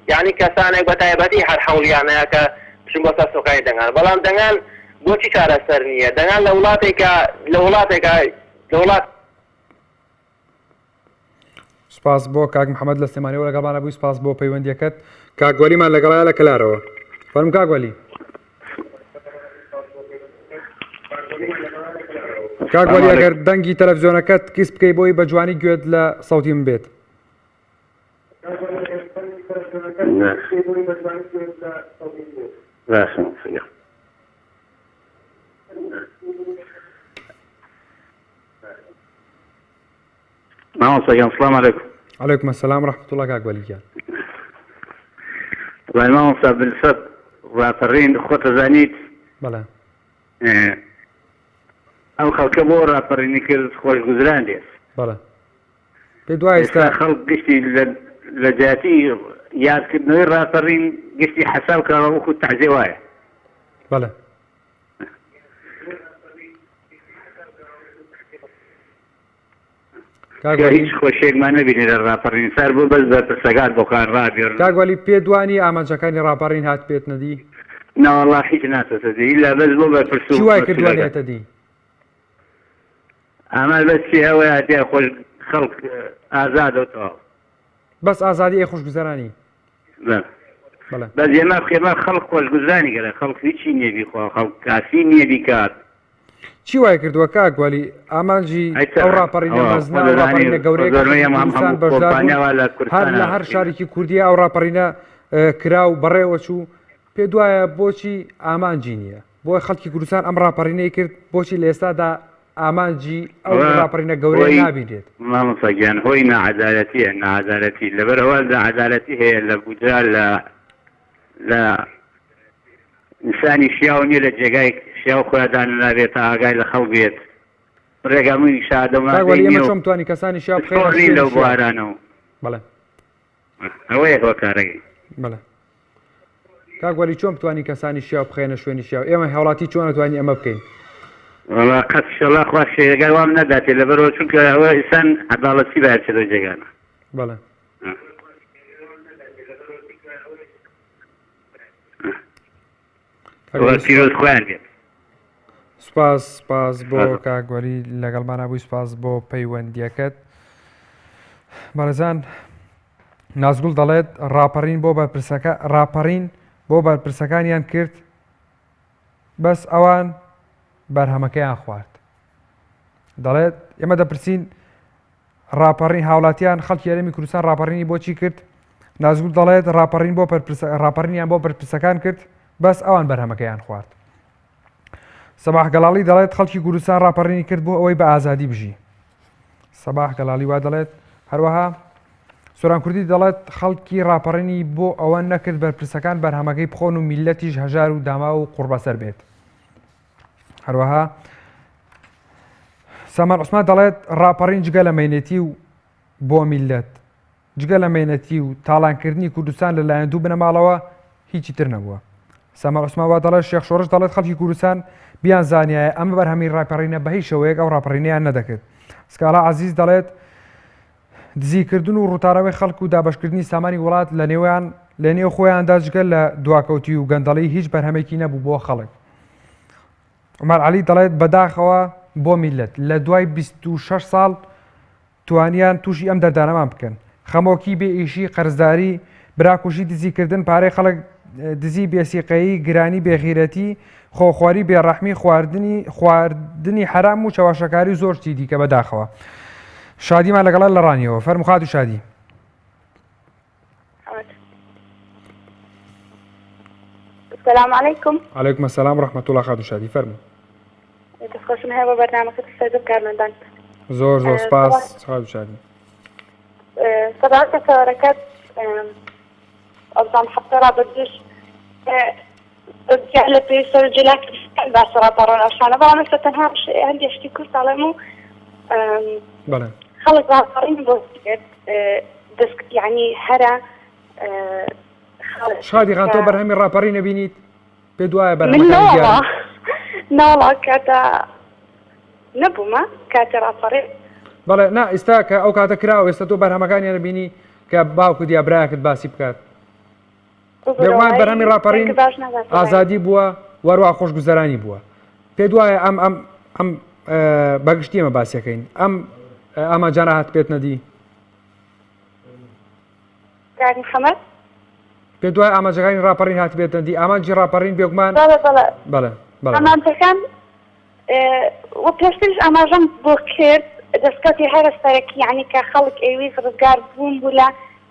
يعني كسانه بتايبتي هر حول يعني ك شنو بس سوقاي دنگان بلان دنگان بوچی کار سرنيه دنگان لولات سپاس بۆ کاک محەممەد لە سلێمانیەوە لەگەڵمانە بووی سپاس بۆ پەیوەندیەکەت کاکگوەلیمان لەگەڵایە لە کلارەوە فەرم کاکگوەلی کاکگوەلی ئەگەر دەنگی تەلەڤیزۆنەکەت کیس بکەی بۆی بە جوانی گوێت لە سەوتی من بێت السلام عليكم. عليكم السلام ورحمة الله كاكولي كان. والله ما مصاب بالفضل رابرين خوت زانيت. بلى. أو خلق بور رابرين كل خوش جزران ديس. بلى. بدواي خلق قشتي لجاتي ياد كدنوي رابرين قشتي حساب كانوا خود تعزيوايا. بلى. هیچ خۆشێک ما نبینی لە ڕاپەڕین سەر بوو بەس بە پرسەکات بۆکان ڕابێڕن کاکوەلی پێدوانی ئامانجەکانی ڕاپەڕین هات پێت نەدی ناوەڵڵا هیچ ناتەسەدی لە بەس بۆ بە پرسو چی وای کردوانێتە دی ئەمە بەسی ئەوەیە هاتیە خۆش خەڵک ئازادەوتەوە بەس ئازادی ئێ خۆشگوزەرانی بەس ئێمە خێمە خەڵک خۆشگوزانی گەرە خەڵک هیچی نییە بیخوا خەڵک کاسی نییە بیکات چی وای کردووە کاکوەلی ئامانجی ئەو ڕاپەڕینە مەزنا ڕاپەڕینە گەورەیەکستان بەشدار هەر لە هەر شارێکی کوردیە ئەو ڕاپەڕینە کرا و بەڕێوە چوو پێ دوایە بۆچی ئامانجی نییە بۆی خەڵکی کوردستان ئەم ڕاپەڕینەی کرد بۆچی لە ئێستادا ئامانجی ئەو ڕاپەڕینە گەورەی نابینێت مامۆستاگیان هۆی نەعەدالەتیە نەعەدالەتی لەبەرەوە نەعەدالەتی هەیە لە بودجا لە ئینسانی شیاو نییە لە جێگای شیاو خۆیان نابێت ئاگای لە خەڵک بێت ڕێگەمووی شادەمە چۆن توانی کەسانی شیاو بخێنی لەو بوارانەوە بەڵێ ئەوەیە هۆ کارەکەی بەڵێ کاکوەلی چۆن بتوانی کەسانی شیاو بخێنە شوێنی شیاو ئێمە هاوڵاتی چۆن نتوانانی ئەمە بکەین وڵا قەت ئینشەڵڵا خوا شێگای وام نەداتێ لەبەرەوە چونکە ئەوە ئینسان عەداڵەتی باید چێتە جێگانە بەڵێ پیرۆز خۆیان بێت سپاس بۆ کاکوەلی لەگەڵمانە بووی سپاس بۆ پەیوەندیەکەت بەڕێزان نازگوڵ دەڵێت ڕاپەڕین بۆ بەرپرسەکانیان کرد بەس ئەوان بەرهەمەکەیان خوارد دەڵێت ئێمە دەپرسین ڕاپەڕین هاوڵاتیان خەڵکی هەرێمی کوردستان ڕاپەڕینی بۆچی کرد نازگوڵ دەڵێت ڕاپەڕینیان بۆ بەرپرسەکان کرد بەس ئەوان بەرهەمەکەیان خوارد سەباح گەڵاڵی دەڵێت خەڵکی کوردستان ڕاپەڕینی کرد بۆ ئەوەی بە ئازادی بژی سەباح گەڵاڵی وا دەڵێت هەروەها سۆران کوردی دەڵێت خەڵکی ڕاپەڕینی بۆ ئەوە نەکرد بەرپرسەکان بەرهەمەکەی بخۆن و میلەتیش هەژار و داما و قوربەسەر بێت هەروەها سامان عوسمان دەڵێت ڕاپەڕین جگە لە مەینەتی و بۆ میلەت جگە لە مەینەتی و تاڵانکردنی کوردستان لەلایەن دوو بنەماڵەوە هیچی تر نەبووە سامان عوسمان وا دەڵێت شێخ شۆڕش دەڵێت خەڵکی کوردستان بیان زانایە ئەمە بەرهەمی ڕاپەڕینە بە هیچ شەوەیەک ئەو ڕاپەڕینەیان نەدەکرد سکالا عەزیز دەڵێت دزیکردن و ڕووتاڕەوەی خەڵک و دابەشکردنی سامانی وڵات لە نێو خۆیاندا جگە لە دواکەوتی و گەندەڵی هیچ بەرهەمێکی نەبوو بۆ خەڵک عومەر عەلی دەڵێت بەداخەوە بۆ میلەت لە دوای 26 ساڵ توانیان تووشی ئەم دەردانەمان بکەن خەمۆکی بێ ئیشی قەرزداری براکوژی دزیکردن پارەی خەڵک دزی بێسیقەیی گرانی بێغیرەتی خۆخواری بێڕەحمی خواردنی حرام و چاواشەکاری زۆر شتی دیکە بەداخەوە شادیمان لەگەڵا لە ڕانیەوە فەرموخات و شادی السلام عليكم. عليكم السلام ورحمة الله خادو شادي فرمو. دەخۆشم هەیە بە بەرنامەکەت سەر کارمەندان. زۆر سپاس خادو شادی. سەبارەت بە سەوارەکەت ئەزان حەفتە ڕابردوش لە پێی سەرجەلاک باشە ڕاپەڕۆن ئەشانە بەڵام ئێستا تەنها هەندێک شتی کورت دەڵێم و خەڵک ڕاپەڕین بۆ دەست یعنی هەرە شادی خان تۆ بەرهەمی ڕاپەڕی نەبینیت پێ دوایە بەرهەمەکان ناڵا کاتە نەبوومە کاتە ڕاپەڕێ بەڵێ نا ئێستا کە ئەو کاتە کراوە ئێستا تۆ بەرهەمەکانیان نەبینی کە باوکو یا برایەکت باسی بکات بێگومان بەرهەمی ڕاپەڕین ئازادی بووە وەروە خۆشگوزەرانی بووە پێ دوایە ئەم بەگشتی ئەمە باسیەکەین ئاماجانە هات پێت نەدی محەممەد پێ دوای ئاماجەکانی ڕاپەڕین هات بێت نەدی ئامانجی ڕاپەڕین بێگومان ئەمانتەکان وە پێشترش ئاماژەم بۆ کرد دەستکەوتی هەرستەرەکی یعنی کە خەڵک ئەویست ڕزگار بوون بوو لە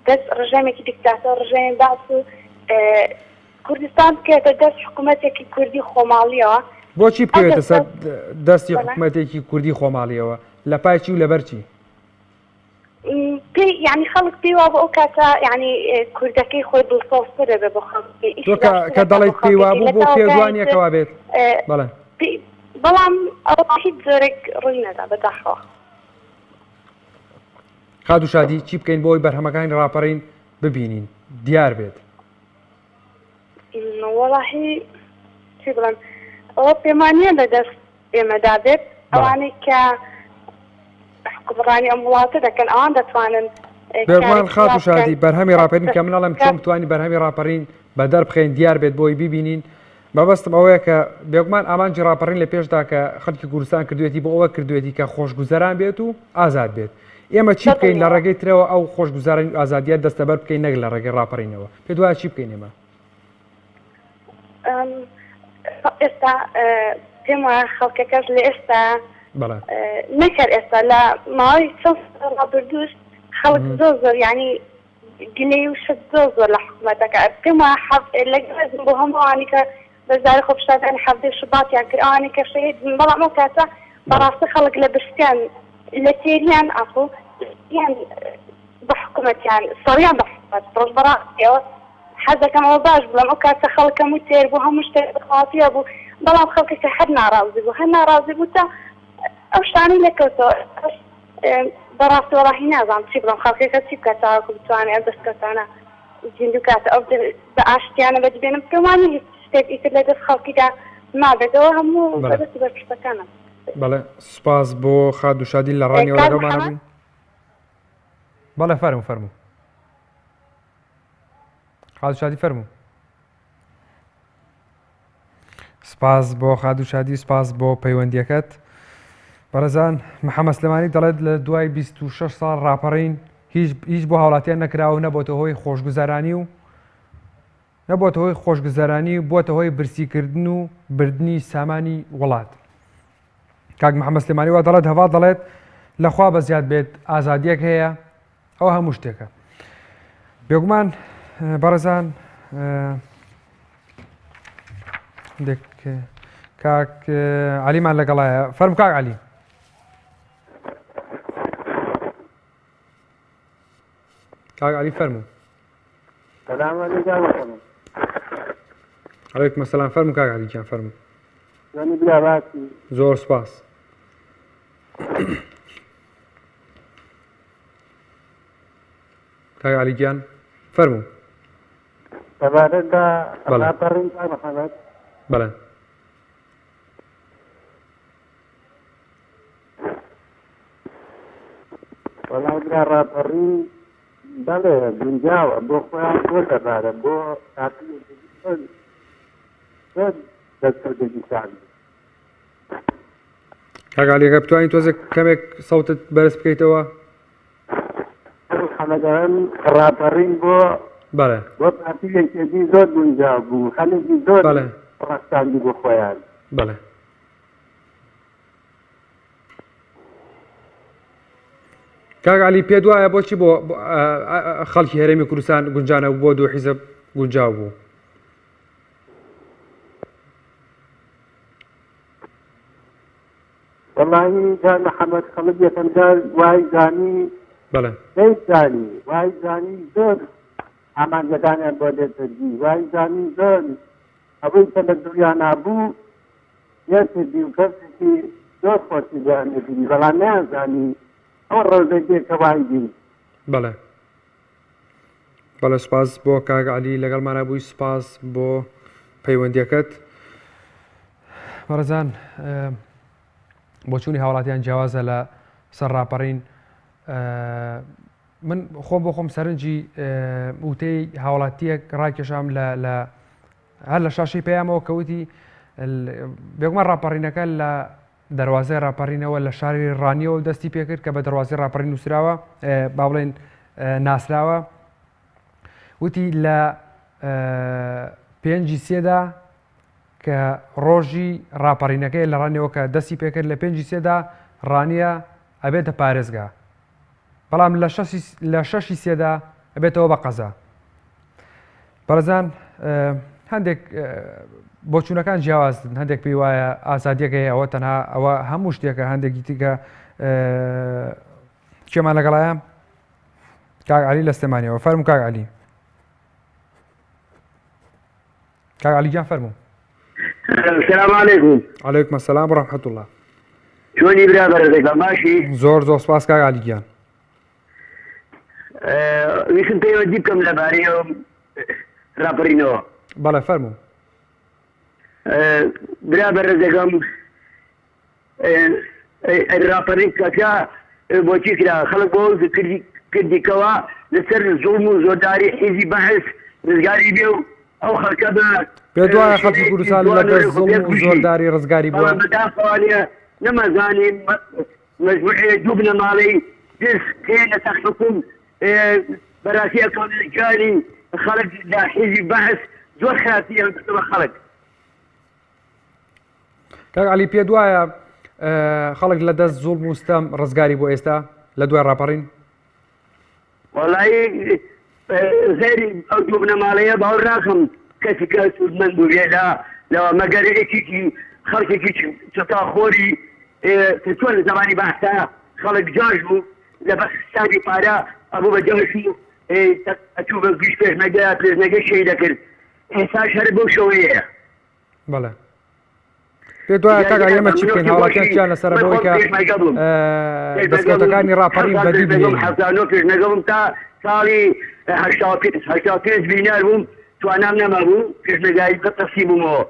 دەست ڕژەمێکی دیکتاتۆر ڕژەمی باس و کوردستان بکێتە دەست حکوومەتێکی کوردی خۆماڵیەوە بۆچی بکەوێتە سەر دەستی حکوومەتێکی کوردی خۆماڵیەوە لە پایچی و لەبەرچی پێی یعنی خەڵک پێیوا بۆ ئەو کاتە یعنی کوردەکەی خۆی دڵسۆزترە بێ بۆ خەڵکی کە دەڵێت پێیوا بوو بۆ پێوانیەکەوا بێت بەڵێ بەڵام ئەو هیچ زۆرێک ڕووی نەدا بەداخەوە خادو شادی چی بکەین بۆی بەرهەمەکانی ڕاپەڕین ببینین دیار بێت وەڵاهی چی بڵێم ئەوە پێمانیە لە دەست ئێمەدا بێت ئەوانەی کە حکومڕانی ئەم وڵاتە دەکەن ئەوان دەتوانن بێگومان خادو شادی بەرهەمی ڕاپەڕین کە منەڵم چۆن بتوانین بەرهەمی ڕاپەڕین بە دەربخەین دیار بێت بۆی ببینین بەبەستم ئەوەیە کە بێگومان ئامانجی ڕاپەڕین لە پێشدا کە خەڵکی کوردستان کردوێتی بۆ ئەوە کردوێتی کە خۆشگوزەران بێت و ئازاد بێت ئێمە چی بکەین لە ڕێگەی ترەوە ئەو خۆشگوزارانی ئازادیات دەستەبەر بکەین نەک لە ڕێگەی ڕاپەڕینەوە پێ دوایە چی بکەین ئێمە ئێستا پێم وایە خەڵکەکەس لە ئێستا نەکرد ئێستا لە ماوەی چەند ڕابردووش خەڵک زۆر یعنی گلەی و شت زۆر لە حکوومەتەکە پێم وایە لەگەڵ بۆ هەمووانی کە بەزاری خۆپشتادانی هەفتەی شوباتیان کرد ئەوانی کە شەهید بوون بەڵام ئەو کاتە بەڕاستی خەڵک لە برستیان لە تێریان ئەخۆ یان بە حکوومەتیان سەڕیان بە حکوومەت ڕۆژ بەڕاستیەوە حەزەکەم ئەوە باش بڵم ئەو کاتە خەڵکەم و تێر بوو هەموو شتێک بخواتیە بوو بەڵام خەڵکێکە هەر ناڕازی بوو هەر ناڕازی بوو تا ئەو شتانەی لەکەوتەوە بەڕاستی وەڵاهی نازانم چی بڵم خەڵکێکە چی بکات تاوەکو بتوانێت ئەم دەستکەوتانە زیندوو کاتە ئەو بە ئاشتیانە بەدبێنم پێوانی هیچ شتێک ئیتر لە دەست خەڵکیدا نابێتەوە هەموو بەدەستی بەرپشتەکانە بەڵێ سوپاس بۆ خادو شادی لە ڕانیەوە لەگەڵمانە بوون بەڵێ فەرموو خادو شادی فەرموو سپاس بۆ خادو شادی سپاس بۆ پەیوەندیەکەت بەڕێزان محەممەد سلێمانی دەڵێت لە دوای 26 ساڵ ڕاپەڕین هیچ بۆ هاوڵاتیان نەکراوە نەبۆتە هۆی خۆشگوزەرانی و نەبووە هۆی خۆشگوزەرانی بووە هۆی برسیکردن و بردننی سامانی وڵات کاک محەممەد سلێمانی وا دەڵێت هەوا دەڵێت لەخوا بە زیاد بێت ئازادیەک هەیە ئەوە هەموو شتێکە بێگومان بەڕێزان کاک علیمان لەگەڵایە فەرموو کاک علی کاک علی فەرموو عەلەیکوم سەلام فەرموو کاک علی گیان فەرموو زۆر سپاس کاک علی گیان فەرموو بەڵێ وەڵامرا ڕاپەڕین بەڵێ گونجاوە بۆ خۆیان بۆ دەبارە بۆ دەستکردێکیسان کاگالیەکە بتوانین تۆزێک کەمێک سەوتت بەرز بکەیتەوە خەڵەکەن ڕاپەڕین بۆ بەڵێ بۆ پارتیەکێکی زۆر گونجاو بوو خەڵێکی زۆر ڕاستاندی بۆ خۆیان بەڵێ کاگالی پێ دوایە بۆچی بۆ خەڵکی هەرێمی کوردستان گونجانە بوو بۆ دوو حیزب گونجاو بوو والله جان محمد خلق يتندار واي زاني بله اي زاني واي زاني زور امان جدان بودت دي واي زاني زور ابو تلدريا نابو يسدي وكسي زور فوتي زاني دي ولا ما زاني اور دجي كوايدي بله بله سپاس بۆ کاک عەلی لەگەڵمانە بووی سپاس بۆ پەیوەندیەکەت بەڕێزان بۆ چوونی هاوڵاتیان جیاوازە لە سەر ڕاپەڕین من خۆم بۆ خۆم سەرنجی وتەی هاوڵاتیەک ڕاکێشام هەر لە شاشەی پێیامەوە کەوتی بێگومان ڕاپەڕینەکە لە دەواازەی ڕاپەڕینەوە لە شاری ڕانیەوە دەستی پێکرد کە بە دەواازەی ڕاپەڕین نووسراوە با بڵێن ناسراوە وتی لە 5/3 کە ڕۆژی ڕاپەڕینەکەی لە ڕانیەوە کە دەستی پێکرد لە 5/3 ڕانیە ئەبێتە پارێزگا بەڵام لە 6/3 ئەبێتەوە بە قەزا. بەڕێزان هەندێک بۆچوونەکان جیاوازن هەندێک پێی وایە ئازادیەکەی ئەوە تەنها ئەوە هەموو شتێکە هەندێکی دیکە کێمان لەگەڵایە کاک عەلی لە سلێمانیەوە فەرموو کاک عەلی. کاک عەلی گیان فەرموو. السلام عليكم. وعليكم السلام ورحمة الله. شلوني برادر ماشي؟ زۆر سپاس کاک عەلی گیان. ویشم پەیوەندی بکەم لەبارەی ڕاپەڕینەوە. بەڵێ فەرموو. برادر دەگەم ڕاپەڕین کەکە بۆچی کرا خەڵک بۆ کردیکەوە لەسەر زوڵم و زۆرداری حیزبی بەعس ڕزگاری بێ و ئەو خەڵکە پێ دوایە خەڵکی کوردستان لەگەڵ زوڵم و زۆرداری ڕزگاری بووە بەداخەوانە نەمەزانین مەجموعەیە دوو بنەماڵەی دەست هێنە تەخفکم بەڕاستی ئەکۆنەکانی خەڵک لە حیزبی بەعس زۆر خراپی بە خەڵک. کاک عەلی پێ دوایە خەڵک لە دەست زوڵم و ستەم ڕزگاری بۆ ئێستا لە دوای ڕاپەڕین؟ وەڵایی غێری ئەو دوو بنەماڵەیە باوەڕ ناکەم کەسی کە سوودمەند بوو بێ لەوە مەگەر یەکێکی خەڵکێکی چتاخۆری چۆن لە زمانی بەحتا خەڵک جاش بوو لە بەستانی پارە ئەبوو بە جاش و ئەچوو بە گوشت پێشنەگەی شەی دەکرد ئێستاش هەر بەو شەوەیە. بەڵێ پێ دوایە کاک عەلی ئێمە چی بکەین هاوڵاتیان چیان لەسەر بەوەی کە دەستکەوتەکانی ڕاپەڕین بەدی بهێنین. پێشنەگەڵم تا ساڵی 85 بینار بووم توانام نەمابوو پێشنەگای بەتەسی بوومەوە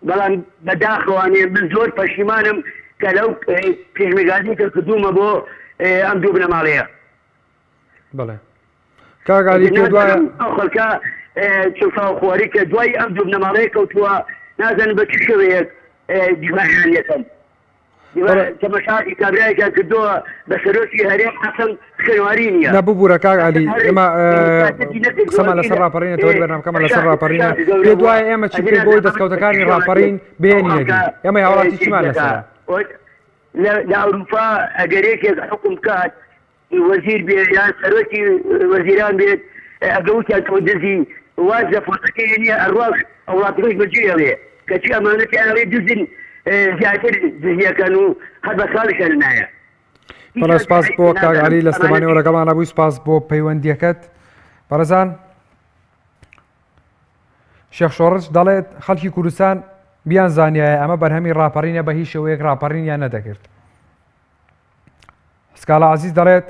بەڵام بەداخەوانێ من زۆر پەشیمانم کە لەو پێشنەگازی کە کردوومە بۆ ئەم دوو بنەماڵەیە. بەڵێ کاک عەلی پێ دوایە ئەو خەڵکە چڵتاوخۆری کە دوای ئەم دوو بنەماڵەیە کەوتووە نازانم بە چ شێوەیەک دیماحیان یەکەم تەمەشاتی کابرایەکە کردووە بە سەرۆکی هەرێم حەسەن خوێنواری نییە. نەبوو بوورە کاک عەلی ئێمە قسەمان لەسەر ڕاپەڕینێتەوە بەرنامەکەمان لەسەر ڕاپەڕینە پێ دوایە ئێمە چی بکەین بۆی دەستکەوتەکانی ڕاپەڕین بهێنینەدی ئێمە هاوڵاتی چیمان لەسەرە؟ لە ئەوروپا ئەگەرێکێک حکم کات وەزیر بێت یان سەرۆکی وەزیران بێت ئەگەوتیان تۆ دزی واز لە فۆتەکەی نییە ئەڕواش ئەوڵاتیش بەجێڵێ کەچی ئەمانەتی ئاڵێ دزن زیاتر دزیەکەن و هەر بە خاڵیشان نایە. بەڵێ سپاس بۆ کاک عەلی لە سلێمانیەوە لەگەڵمانە بووی سپاس بۆ پەیوەندیەکەت. بەڕێزان شێخ شۆڕش دەڵێت خەڵکی کوردستان بیان زانیایە ئەمە بەرهەمی ڕاپەڕینە بە هیچ شێوەیەک ڕاپەڕینیان نەدەکرد. سکالا عەزیز دەڵێت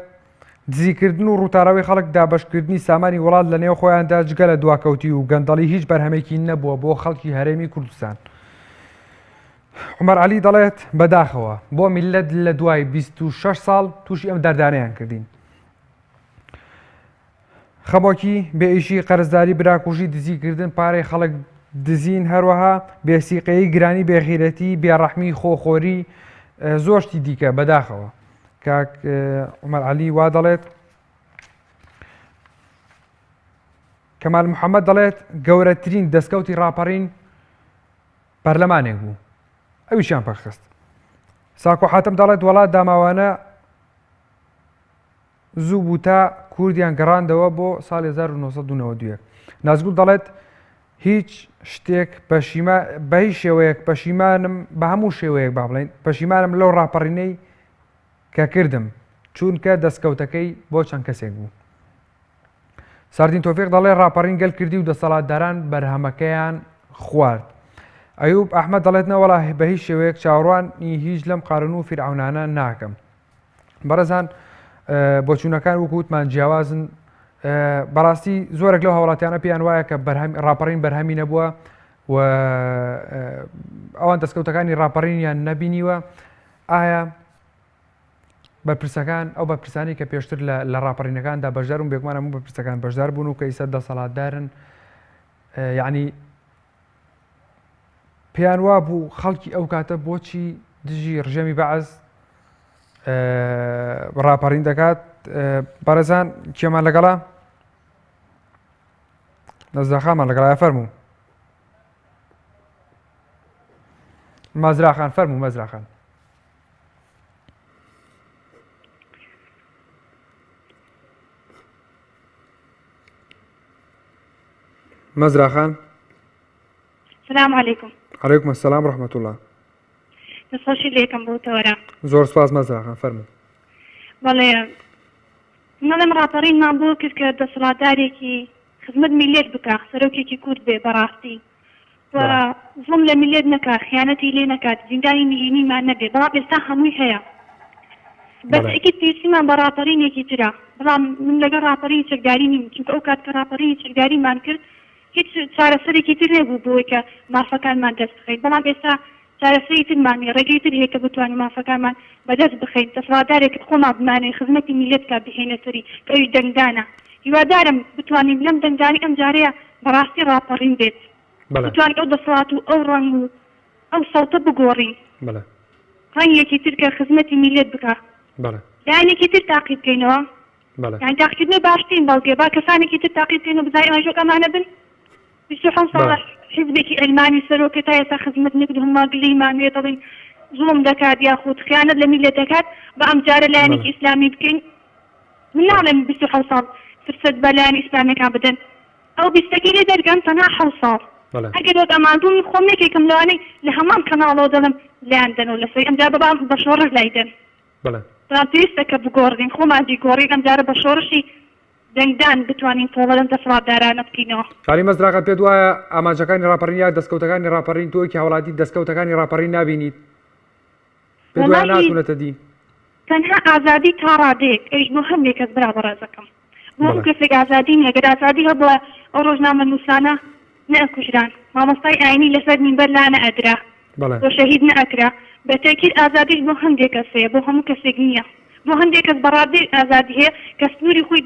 دزیکردن و ڕووتاراوی خەڵک دابەشکردنی سامانی وڵات لە نێو خۆیاندا جگە لە دواکەوتی و گەندەڵی هیچ بەرهەمێکی نەبووە بۆ خەڵکی هەرێمی کوردستان. عومەر عەلی دەڵێت بەداخەوە بۆ میلەت لە دوای 26 ساڵ تووشی ئەم دەردانەیان کردین. خەمۆکی بێئیشی قەرزداری براکوژی دزیکردن پارەی خەڵک دزین هەروەها بێسیقەیی گرانی بێغیرەتی بێڕەحمی خۆخۆری زۆرشتی دیکە بەداخەوە. کاک عومەر عەلی وا دەڵێت. کەمال محەممەد دەڵێت گەورەترین دەستکەوتی ڕاپەڕین پەرلەمانێک بوو ئەویشیان پەخست. ساکۆ حاتم دەڵێت وڵات داماوانە زوو بوو تا کوردیان گەڕاندەوە بۆ ساڵی 1992. نازگول دەڵێت هیچ شتێک بە هیچ شێوەیەک پەشیمانم بە هەموو شێوەیەک با بڵێن پەشیمانم لەو ڕاپەڕینەی کە کردم چونکە دەستکەوتەکەی بۆ چەند کەسێک بوو. ساردین تۆفیق دەڵێ ڕاپەڕین گەل کردی و دەسەڵاتداران بەرهەمەکەیان خوارد. ئەیوب ئەحمەد دەڵێتنە وەڵا بە هیچ شێوەیەک چاوەڕوانی هیچ لەم قارن و فیرعەونانە ناکەم. بەڕێزان بۆچوونەکان وەکووتمان جیاوازن بەڕاستی زۆرێک لەو هاوڵاتیانە پێیان وایە کە ڕاپەڕین بەرهەمی نەبووە و ئەوان دەستکەوتەکانی ڕاپەڕینیان نەبینیوە. ئایا بەرپرسەکان ئەو بەرپرسانی کە پێشتر لە ڕاپەڕینەکاندا بەشدار بوون بێگومانە هەموو بەرپرسەکان بەشدار بوون و کە ئیستا دەسەڵاتدارن یعنی پێیان وا بوو خەڵکی ئەو کاتە بۆچی دژی ڕژەمی بەعەز ڕاپەڕین دەکات. بەڕێزان کێمان لەگەڵا نەزدەخامان لەگەڵایە فەرموو مەزراخان فەرموو مەزراخان. مەزراخان السلام عليكم. عليكم السلام ورحمة الله. دەستخۆشی لێکم بۆتەوەرە. زۆر سپاس مەزراخان فەرموو. بەڵێ نەڵێم ڕاپەڕینمان بۆ کرد کە دەسەڵاتدارێکی خزمەت میلێت بکە سەرۆکێکی کورد بێ بەڕاستی و زڵم لە میلێت نەکا خیانەتی لێ نەکات زیندانی نهێنیمان نەبێ بەڵام ئێستا هەمووی هەیە. بەس ئەکی پێویستیمان بە ڕاپەڕینێکی ترە بەڵام من لەگەڵ ڕاپەڕینی چەکداری نیم چونکە ئەو کات کە ڕاپەڕینی چەکداریمان کرد هیچ چارەسەرێکی تر نەبوو بۆی کە مافەکانمان دەست بخەین بەڵام ئێستا چارەسەری ترمانی ڕێگەی تر هەیە کە بتوانین مافەکانمان بەدەست بخەین دەسەڵاتدارێکت خۆمان بمانێ خزمەتی میلەت کا بهێنەتری کە ئەوی دەنگدانە هیوادارم بتوانین لەم دەنگدانی ئەم جارەیە بەڕاستی ڕاپەڕین بێت بتوانین ئەو دەسەڵات و ئەو ڕەنگ و ئەو سەوتە بگۆڕین ڕەنگێکی تر کە خزمەتی میلەت بکە لایەنێکی تر تاقی بکەینەوە یان تاقیکردنەوەی باشترین بەڵگێ با کەسانێکی تر تاقی بکەین و بزای ئاژۆک ئەمانە بن 25 ساڵە حیزبێکی ئەلمانی سەرۆکێت تا ئێستا خزمەت نەکرد هەموو گلەیمان وێ دەڵێن زوڵم دەکات یاخود خیانەت لە میلەت دەکات بە ئەم جارە لایەنێکی ئیسلامی بکەین من ناڵێم 26 ساڵ فرسەت بە لایەن ئیسلامیەکان بدەن ئەو بیستەکەی لێ دەرگەن تەنها 7 ساڵ ئەگەر وەک ئەمان بوو خۆم یەکێکم لەوانەی لە هەمان کەناڵەوە دەڵێم لایەن دەنەوە لەسەر ئەم جار بەبام بە شۆڕش لای دەن بەڵام پێویستە کە بگۆڕین خۆمان دیگۆڕین ئەم جارە بە شۆڕشی دەنگدان بتوانین تۆڵەن دەسەڵاتدارانە بکەینەوە. کاری مەزراقە پێت وایە ئاماژەکانی ڕاپەڕین یا دەستکەوتەکانی ڕاپەڕین تۆیەکی هەوڵاتی دەستکەوتەکانی ڕاپەڕین نابینیت پێت وایە ناتوانێتە دی تەنها ئازادی تا ڕادەیەک ئەویش بۆ هەمێک کەس برا بەڕێزەکەم بۆ هەموو کەسێک ئازادی نیە گەر ئازادی هەبووە ئەو ڕۆژنامە نووسانە نەئەکوژران مامۆستای ئاینی لەسەر مینبەر لا نەئەدرا بۆ شەهید نەئەکرا بەتاکید ئازادیش بۆ هەندێک کەسەیە بۆ هەموو کەسێک نییە بۆ هەندێک کەس بەڕادەی ئازادی هەیە کە سنووری خۆی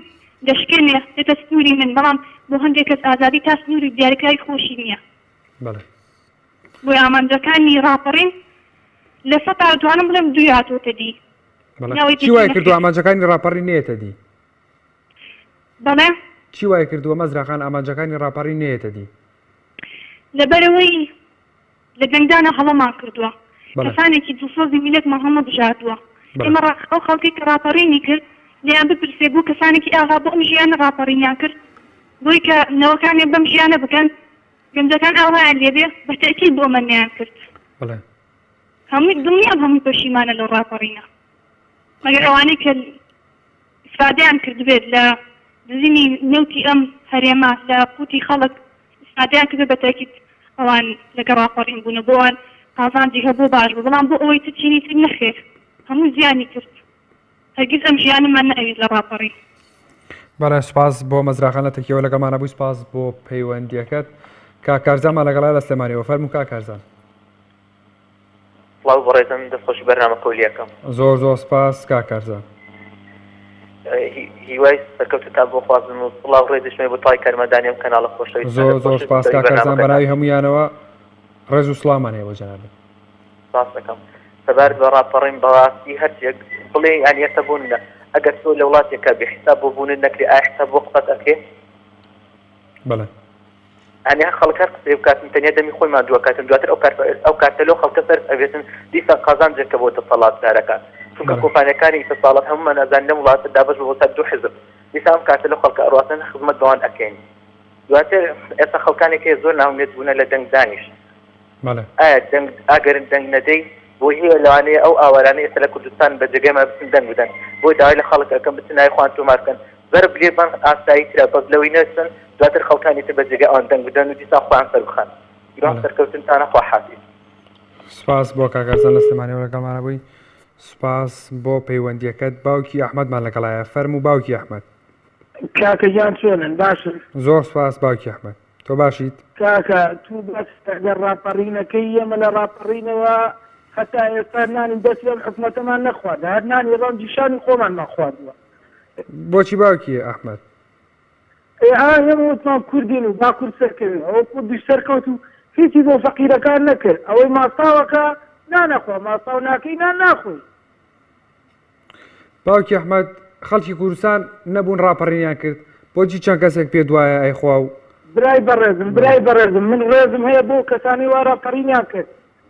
دەشکێنێ دێتە سنووری من بەڵام بۆ هەندێک کەس ئازادی تا سنووری دیارەکەی خۆشی نییە بۆی ئامانجەکانی ڕاپەڕین لە سەد تا دەتوانم بڵێم دوی هاتووەتە دی چی وای کردو ئامانجەکانی ڕاپەڕین نێتە دی بەڵێ چی وای کردووە مەزراخان ئامانجەکانی ڕاپەڕین نێتە دی لەبەرەوەی لە دەنگدانە هەڵەمان کردووە کەسانێکی دڵسۆزی میلەتمان هەموو بژاردووە ئێمە ئەو خەڵکی کە ڕاپەڕینی کرد لیان بپرسێ بوو کەسانێکی ئاغا بۆ ئەم ژیانە ڕاپەڕینیان کرد بۆی کە نەوەکانی بەم ژیانە بکەن گەنجەکان ئاوایان لێبێ بەتەکید بۆ مەنیان کرد هەمووی دڵنیام هەمووی پەشیمانە لەو ڕاپەڕینە مەگەر ئەوانەی کە ئیسفادەیان کرد بێت لە دزینی نێوتی ئەم هەرێما لە قوتی خەڵک ئیسفادەیان کرد بەتەکید ئەوان لەگە ڕاپەڕین بوونە بۆ ئەوان قازانجی هەبوو باش بوو بەڵام بۆ ئەوەی تچینی تر نەخێر هەموو زیانی کرد هەرگیز ئەم ژیانمان نەئەویست لە ڕاپەڕین. بەڵێ سپاس بۆ مەزراخانەتێکیەوە لەگەڵمانە بووی سپاس بۆ پەیوەندیەکەت کاکارزانمان لەگەڵا لە سلێمانیەوە فەرموو کاکارزان. وڵاو بەڕێزم دەستخۆشی بەرنامە کۆلیەکەم. زۆر زۆر سپاس کاکارزان. هیوای سەرکەوتت تا بۆ خوازم و وڵاو ڕێزشمێ بۆ تای کەرمەدانیم کەناڵە خۆشەویست. زۆر زۆر سپاس کاکارزان بەناوی هەموویانەوە ڕێز و سڵامان هەیە بۆ جەنابێ. سپاس دەکەم. سەبارەت بە ڕاپەڕین بەڕاستی هەرچێک بڵێ یانیەتە بوونە ئەگەر تۆ لە وڵاتێکە بێحساب بۆ بوون نەکری ئایا حساب بۆ قسەت ئەکرێ؟ بەڵێ. ئەنی خەڵک هەر قسەی بکاتن تەنیا دەمی خۆیمان دووەکاتن دواتر ئەو کاتە لەو خەڵکە سەر ئەبێتن دیسان قازانجێکە بۆ دەسەڵاتدارەکە چونکە کۆمپانیەکانی ئیتساڵات هەمومان ئەزان لەم وڵاتە دابەش بۆ تا دوو حزب دیسان ئەم کاتە لەو خەڵکە ئەڕاتن خزمەت بەوان ئەکەین دواتر ئێستا خەڵکانێکی زۆر ناومێت بوونە لە دەنگ دانیش ئایا ئاگەرن دەنگ نەدەی بۆ هەیە لەوانەیە ئەو ئاوارانە ئێستا لە کوردستان بە جێگەمە بچن دەنگ بدەن بۆی داوای لە خەڵک ئەەکەم بچن ناوی خوان تۆمار بکەن زەرب لێبان ئاسایی ترە بەس لەوەی نەچن دواتر خەڵکانی تر بە جێگە ئەوان دەنگ بدەن و دیسا خۆیان سەر بخەن گران سەرکەوتنتانە خوا حافیز. سپاس بۆ کاکەرزان لە سلێمانیەوە لەگەڵمانە بووی. سپاس بۆ پەیوەندیەکەت. باوکی ئەحمەدمان لەگەڵایە. فەرموو باوکی ئەحمەد. کاکەجان چۆنن باشن؟ زۆر سپاس باوکی ئەحمەد. تۆ باشیت؟ کاکە تو بەس ڕاپەڕینەکەی ئێمە لە ڕاپەڕینەوە هەتا ئێستا نانی دەست لەم حکومەتەمان نەخوارد هەر نانی ڕەنجی شانی خۆمان نەخواردووە. بۆچی باوکی ئەحمەد؟ ئێمە وتمان کوردین و با کورد سەرکەوێ ئەوە کوردیش سەرکەوت و هیچی بۆ فەقیرەکان نەکرد ئەوەی ماساوەکە نانەخوا ماساو ناکەی نان ناخۆی. باوکی ئەحمەد خەڵکی کوردستان نەبوون ڕاپەڕینیان کرد بۆچی چەند کەسێک پێ دوایە ئەیخوا و برای بەڕێزم من ڕێزم هەیە بۆ کەسانی وا ڕاپەڕینیان کرد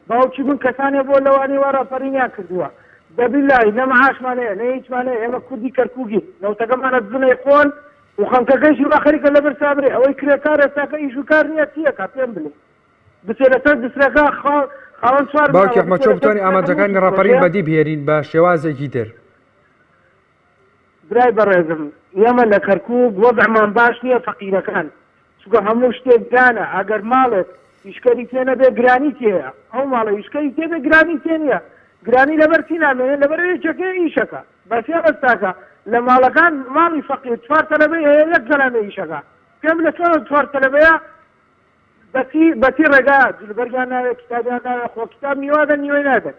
باوکی من کەسانێ بۆ لەوانی وا ڕاپەڕینیان کردووە دەبیلای نە مەعاشمانەیە نە هیچمانەیە ئێمە کوردی کەرکووگین نەوتەکەمانە بزنەی خۆن و خەمکەکەیشی وا خەریکە لەبەر سابرێ ئەوەی کرێکار ئێستاکە ئیش و کار نییە چیەکە پێم بڵێ بچێرەسەر دسرەکە خاوەن چوار باوکی ئەحمەد چۆ بتوانین ئامانجەکانی ڕاپەڕین بەدی بهێنین بە شێوازێکی تر. برای بەڕێزم ئێمە لە کەرکووک وەزعمان باش نییە فەقیرەکان چونکە هەموو شتێک گرانە ئەگەر ماڵێک ئیشکەری تێ نەبێ گرانی تێیە ئەو ماڵە ئیشکەری تێبێ گرانی تێ نییە گرانی لەبەر چی نامێنێت لەبەر یەکێکە ئیشەکە بەسێ ڕستاکە لە ماڵەکان ماڵی فەقیر چوار تەلەبەی هەیە یەک زەلامێ ئیشەکە پێم لە چۆن چوار تەلەبەیە بەتی ڕێگا جلبەرگیان ناوێت کتابیان ناوێت خۆ کتاب نیوادە نیوەی نادەن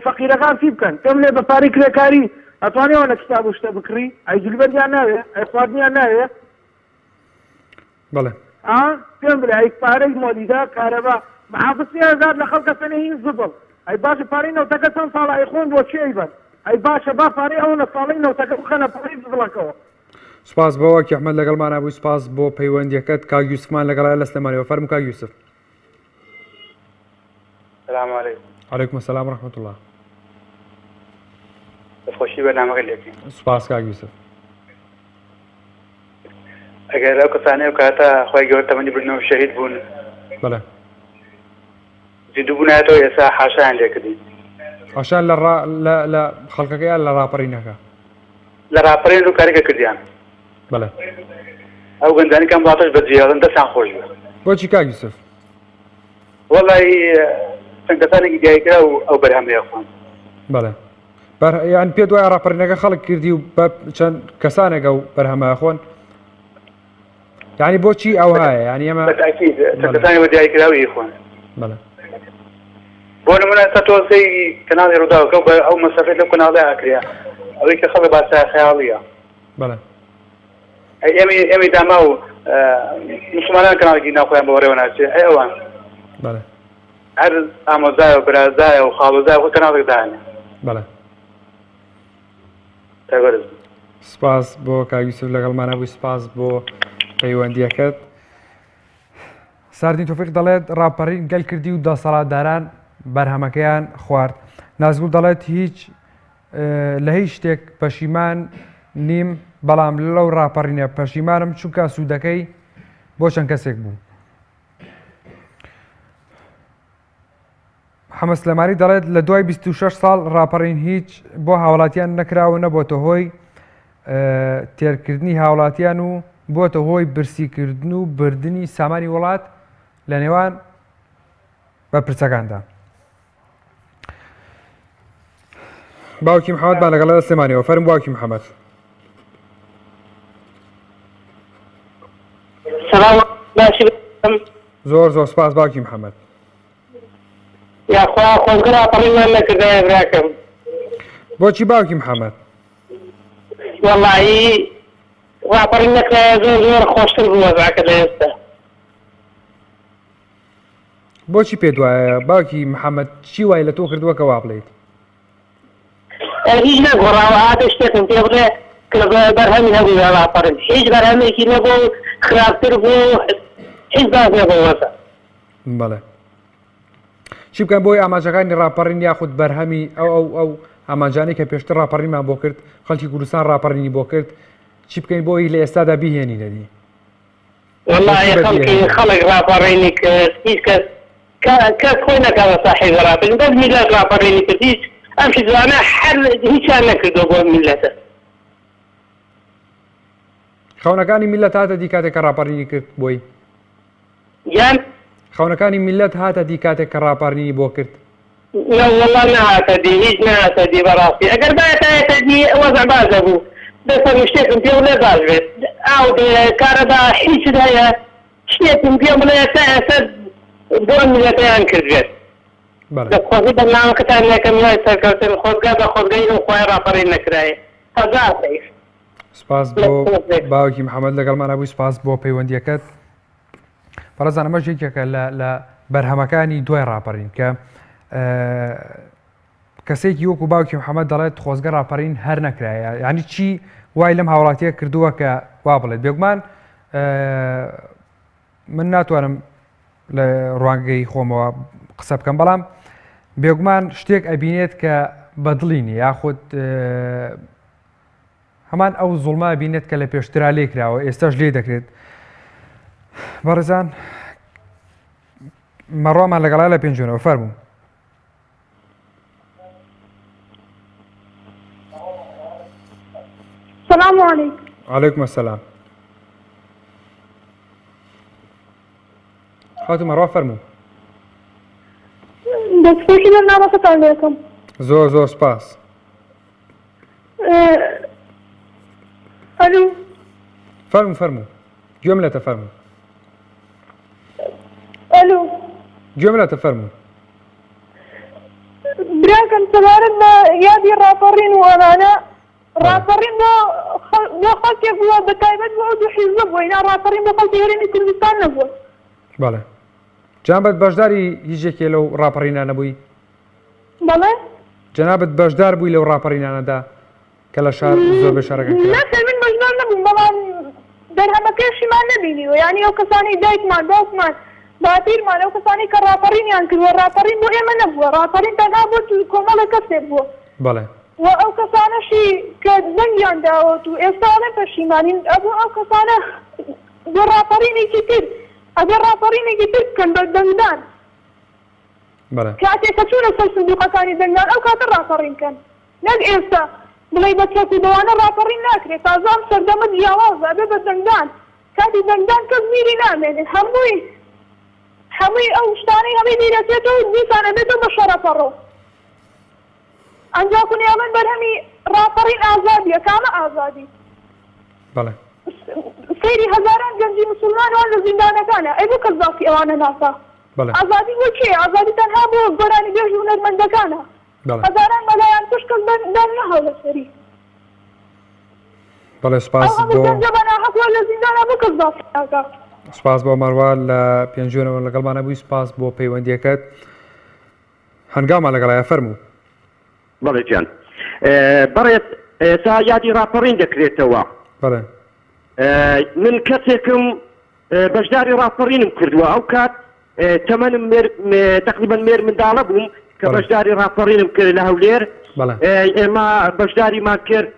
فەقیرەکان چی بکەن پێم لێ بە پارەی کرێکاری ئەتوانێەوە لە کتاب و شتە بکڕی ئەی جلبەرگیان ناوێت ئەی خواردنیان ناوێت بەڵێ پێم بڵێ ئەی پارەی مۆلیدا کارەبا محافظ 3000 لە خەڵکە سەنێ هین زبڵ ئەی باشە پارەی نەوتەکە چەند ساڵە ئەی خۆن بۆ چی ئەیبەن ئەی باشە با پارەی ئەو لە ساڵەی نەوتەکە بخەنە پارەی زبڵەکەەوە. سپاس بۆەوەکی ئەحمەد لەگەڵمان بووی. سپاس بۆ پەیوەندیەکەت. کاک یوسفمان لەگەڵای لە سلێمانیەوە. فەرموو کاک یوسف. سلام علیکم. علیکم السلام ورحمة الله. خۆشی بەرنامەکە لێکین. سپاس کاک یوسف. ئەگەر ئەو کەسانەیە کاتە خۆی گەورە تەمەنی بردنەوە شەهید بوون بەڵێ زیندوو بوونایەتەوە ئێستا حاشایان لێکردین حاشان لە خەڵکەکەیان لە ڕاپەڕینەکە لە ڕاپەڕین و کارێکە کردیان بەڵێ ئەو گەندانیکان بڵاتەش بە جیاڵن دەستان خۆش بێ. بۆچی کاک یوسف؟ وەڵی چەند کەسانێکی دیاریکرا و ئەو بەرهەمەیە خوان. بەڵێ یان پێ دوای ڕاپەڕینەکە خەڵک کردی و چەند کەسانێکە و بەرهەمە خۆن یعنی بۆچی ئەو هەیە یعنی ئێمە بەتاکید چەند کەسانی بە دیاریکراوی خوان. بەڵێ بۆ نمونە ئێستا تۆزەی کەناڵی ڕووداوەکە ئەو مەسەفەی لەو کەناڵەیە ئاکریا ئەوەی کە خەڵک باسای خەیاڵیە. بەڵێ ئێمەی داما و مسلمانان کەناڵێکی ناوخۆیان بە وەڕێوە ناچێ ئەی ئەوان بەڵێ هەر ئامۆزایە و برازایە و خاڵۆزایە خۆ کەناڵێک داهێنێ. بەڵێ تەبەرز. سپاس بۆ کاک یوسف لەگەڵمانە بووی. سپاس بۆ پەیوەندیەکەت. ساردین تۆفیق دەڵێت ڕاپەڕین گەل کردی و دەسەڵاتداران بەرهەمەکەیان خوارد. نازگوڵ دەڵێت هیچ لە هیچ شتێک پەشیمان نیم بەڵام لەو ڕاپەڕینە پەشیمانم چونکە سوودەکەی بۆ چەند کەسێک بوو. محەممەد سلێمانی دەڵێت لە دوای 26 ساڵ ڕاپەڕین هیچ بۆ هاوڵاتیان نەکراوە نەبۆتە هۆی تێرکردنی هاوڵاتیان و بۆتە هۆی برسیکردن و بردننی سامانی وڵات لە نێوان بەپرسەکاندا. باوکی محەممەد با لەگەڵ سلێمانیەوە. فەرموو باوکی محەممەد. زۆر زۆر سپاس باوکی محەممەد. یاخوا خۆزگە ڕاپەڕینمان نەکردایە براکەم. بۆچی باوکی محەممەد؟ وەڵایی ڕاپەڕین نەکرایە زۆر خۆشتر بووە براکە لە ئێستا. بۆچی پێ دوایە باوکی محەممەد چی وای لە تۆ کردووە کە وا بڵێیت؟ هیچ نەگۆڕاوە هاتە شتێکم پێ بڵێ کە بەرهەمی هەبوو ڕاپەڕین هیچ بەرهەمێکی نەبوو خراپتر بوو هیچ باز نەبووەتە. بەڵێ چی بکەن بۆی ئاماژەکانی ڕاپەڕین یاخود بەرهەمی ئەو ئاماژانەی کە پێشتر ڕاپەڕینمان بۆ کرد خەڵکی کوردستان ڕاپەڕینی بۆ کرد چی بکەین بۆی لە ئێستادا بیهێنینەوی؟ والله خلق راپەڕێنی کرد هیچ کەس خۆی نەکەوە ساحێب راپەڕین بەس میلەت راپەڕێنی کرد هیچ ئەم حیزبانە هیچیان نەکردو بۆ میلەتە. خەونەکانی میلەت هاتە دی کاتێک کە ڕاپەڕینی کرد بۆی یان خەونەکانی میلەت هاتە دی کاتێک کە ڕاپەڕینی بۆ کرد والله نهاتە دی هیچ نهاتە دی بەڕاستی ئەگەر بایەتایەتە دی وەزع بازە بوو دەسەر شتێکم پێ لێ باش بێت ئاو کارەبا هیچت هەیە شتێکم پێ بڵێ ئێستا بۆ میلەتەیان کردوێت دەخوازی بەرنامەکەتان یەکەم لای سەرکەوتن خۆزگا بە خۆزگای و خۆی ڕاپەڕین نەکرایە هەزار سەیف. سپاس بۆ باوکی محەممەد لەگەڵمان بووی سپاس بۆ پەیوەندیەکەت. بەڕێزان ئەمە یەکێکە لە بەرهەمەکانی دوای ڕاپەڕین کە کەسێکی وەکو باوکی محەممەد دەڵێت خۆزگە ڕاپەڕین هەر نەکرایە یعنی چی وای لەم هاوڵاتیە کردووە کە وا بڵێت بێگومان من ناتوانم لە ڕوانگەی خۆمەوە قسە بکەم بەڵام بێگومان شتێک ئەبینێت کە بەدڵینی یاخود هەمان ئەو زوڵما بینێت کە لە پێشترا لێ کراوە ئێستاش لێ دەکرێت. بەڕێزان مەڕوامان لەگەڵا لە پێنجونەوە فەرموو. السلام عليكم. وعليكم السلام. خاتم مروه فرمو. بس فيكي برنامجك عليكم. زور سباس. الو. فرمو. جملة فرمو. الو. جملة فرمو. براكم تبارنا يادي الرافرين وانا راپەڕین بۆ خەڵکێک بووە بەتایبەت بۆ ئەو حیزب بووە ئینا ڕاپەڕین بۆ خەڵکی هێرێمی کوردستان نەبووە. بەڵێ جنابەت بەشداری هیچێکێ لەو ڕاپەڕینانە بووی؟ بەڵێ جنابەت بەشدار بووی لەو ڕاپەڕینانەدا کە لە شار زۆربەی شارەکان کرا؟ نەخێر من بەشدار نەبووم بەڵام دەرهەمەکەشیمان نەبینیوە یعنی ئەو کەسانی دایکمان دۆستمان باتیرمان ئەو کەسانی کە ڕاپەڕینیان کردووە ڕاپەڕین بۆ ئێمە نەبووە ڕاپەڕین تەنها بۆ کۆمەڵە کەسێک بووە. بەڵێ و ئەو کەسانەشی کە زەنگیان داوەت و ئێستاڵێ پەشیمانین ئەبوو ئەو کەسانە بۆ ڕاپەڕینێکی تر ئەگەر ڕاپەڕینێکی تر بکەن بە دەنگدان کاتێک کە چوونە سەر سندوقەکانی دەنگدان ئەو کاتە ڕاپەڕینکەن نەک ئێستا بڵێ بە چەک و دەوانە ڕاپەڕین ناکرێت تازام سەردەمە جیاوازە ئەبێ بە دەنگدان کاتی دەنگدان کەس میری نامێنێت هەمووی ئەو شتانەی هەمووی میرەچێتەوە دیسان ئەبێتەوە بە شەڕەپەڕۆ ئەنجا کونیاڵن بەرهەمی ڕاپەڕین ئازادیە کامە ئازادی بەڵێ سەیری هەزاران گەنجی موسڵمانەوە لە زیندانەکانە ئەی بۆ کەس باسی ئەوانە ناسا ئازادی بۆ کێ ئازادی تەنها بۆ گۆرانی بێژ و هونەرمەندەکانە هەزاران مەلایان توش کەس دەن نەهاو لەسەری بەڵێ سپاس بۆ بەناحەقوە لە زیندانە بۆ کەس باسی ناکا. سپاس بۆ مەڕوا لە پێنجونەوە لەگەڵمانە بووی سپاس بۆ پەیوەندیەکەت هەنگاومان لەگەڵایە فەرموو. بەڵێ گیان بەڕێت تا یادی ڕاپەڕین دەکرێتەوە من کەسێکم بەشداری ڕاپەڕینم کردووە ئەو کات تەمەنم تقریبان مێر منداڵە بووم کە بەشداری ڕاپەڕینم کرد لە هەولێر ئێمە بەشداریمان کرد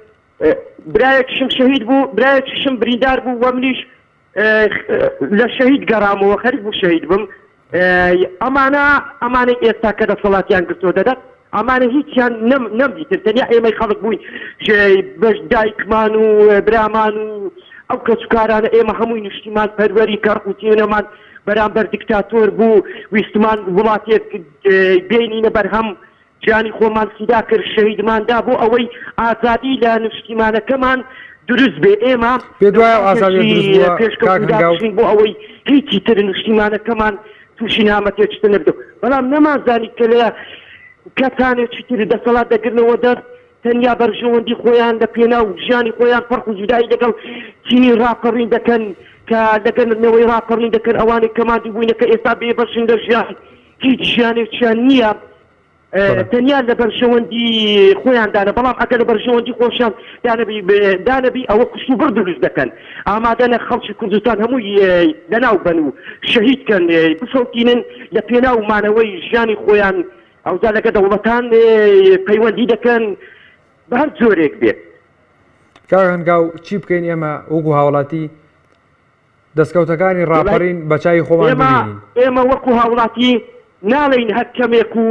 برایەکشم شەهید بوو برایەکشم بریندار بوو وە منیش لە شەهید گەڕامەوە خەریک بوو شەهید بم ئەمانەی ئێستا کە دەسەڵاتیان گرتۆ دەدەت ئەمانە هیچیان نەمدیتر تەنیا ئێمەی خەڵک بووین بەش دایکمان و برامان و ئەو کەسوکارانە ئێمە هەمووی نیشتیمان پەروەری کەڕقوتیێنەمان بەرامبەر دیکتاتۆر بوو ویستمان وڵاتێک بینینە بەرهەم جانی خۆمان سیدا کرد شەهیدماندا بۆ ئەوەی ئازادی لە نیشتیمانەکەمان دروست بێ ئێمە پێشکەوتین بۆ ئەوەی هیچی تر نیشتیمانەکەمان تووشی نامەتێکتە نەبدە بەڵام نەمانزانی کە لە کەسانێکی تر دەسەڵات دەگرنەوە دەر تەنیا بەرژەوەندی خۆیان لە پێنا و ژیانی خۆیان فەرق و جودایی لەگەڵ چینی ڕاپەڕین دەکەن کە لەگەنەوەی ڕاپەڕین دەکەن ئەوانەی کەماندی بووینە کە ئێستا بێبەشن لە ژیان هیچ ژیانێکیان نییە تەنیا لە بەرژەوەندی خۆیاندانە بەڵام ئەگەر لە بەرژەوەندی خۆشیان دانەبی ئەوە کوشتوبڕ دروست دەکەن ئامادەنە خەڵکی کوردستان هەمووی لەناو بن و شەهیدکەن بسەوتینن لە پێناومانەوەی ژیانی خۆیان ئەوجا لەگە دەوڵەتان پەیوەندی دەکەن بە هەر جۆرێک بێت. کاک هەنگاو چی بکەین ئێمە وەکو هاوڵاتی دەستکەوتەکانی ڕاپەڕین بەچای خۆمان ببینین. ئێمە وەکو هاوڵاتی ناڵین هەر کەمێک و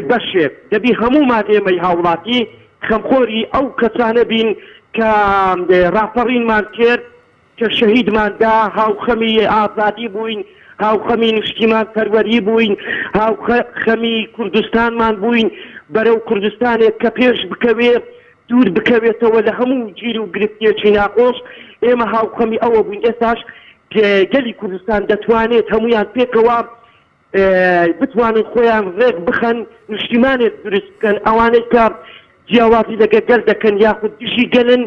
بەشێک دەبی هەمومان ئێمەی هاوڵاتی خەمخۆری ئەو کەسانە بین کە ڕاپەڕینمان کرد کە شەهیدماندا هاوخەمی ئازادی بووین، هاوخەمی نیشتیمان پەروەری بووین، هاوخەمی کوردستانمان بووین بەرەو کوردستانێک کە پێش بکەوێت دوور بکەوێتەوە لە هەموو گیر و گرفتێکی ناخۆش. ئێمە هاوخەمی ئەوە بووین. ئێستاش گەلی کوردستان دەتوانێت هەمویان پێکەوە بتوانن خۆیان ڕێک بخەن نیشتیمانێک دروست بکەن. ئەوانەی کە جیاوازی لەگە گەل دەکەن یاخود دژی گەلن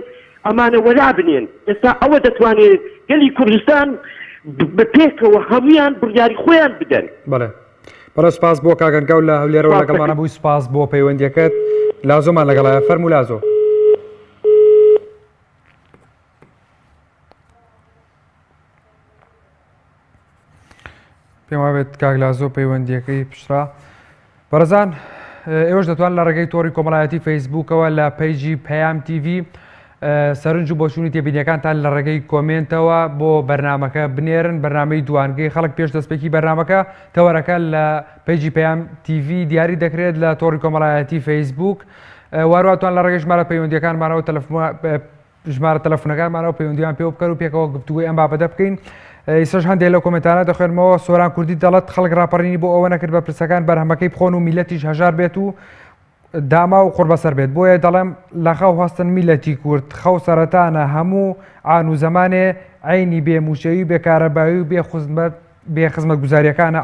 ئەمانە وەلا بنێن. ئێستا ئەوە دەتوانێت گەلی کوردستان بپێکەوە هەمویان بڕیاری خۆیان بدەن. بەڵێ بەڵێ سپاس بۆ کاگەنگاو لە هەولێرەوە لەگەڵمانە بووی. سپاس بۆ پەیوەندیەکەت. لازۆمان لەگەڵایە. فەرموو لازۆ. پێم وابێت کاک لازۆ پەیوەندیەکەی پشرا. بەڕێزان ئێوەش دەتوان لە ڕێگەی تۆڕی کۆمەڵایەتی فەیسبووکەوە لە پەیجی پەیام تیڤ سەرنج و بۆچوونی تێبینیەکانتان لە ڕێگەی کۆمنتەوە بۆ بەرنامەکە بنێرن. بەرنامەی دوانگەی خەڵک پێش دەستپێکی بەرنامەکە تەوەرەکە لە پەیجی پەیام تیڤ دیاری دەکرێت لە تۆڕی کۆمەڵایەتی فەیسبووک. وارواتوان لە ڕێگەی ژمارە پەیوەندیەکانمانەوە ژمارە تەلەفۆنەکانمانەوە پەیوەندیان پێ بکەن و پێکەوە گفتوگوی ئەم بابەتە بکەین. ئێستاش هەندێک لە کۆمنتانە دەخوێنمەوە. سۆران کوردی دەڵێت خەڵک ڕاپەڕینی بۆ ئەوە نەکرد بە پرسەکان بەرهەمەکەی بخۆن و میلەتیش هەژار بێت و داما و قوربەسەر بێت. بۆیە دەڵێم لە خەو هەستن میلەتی کورد خەو سەرەتانە هەموو ئان و زەمانێ عینی بێموچەوی بێکارەبایی و بێ خزمەت گوزاریەکانە.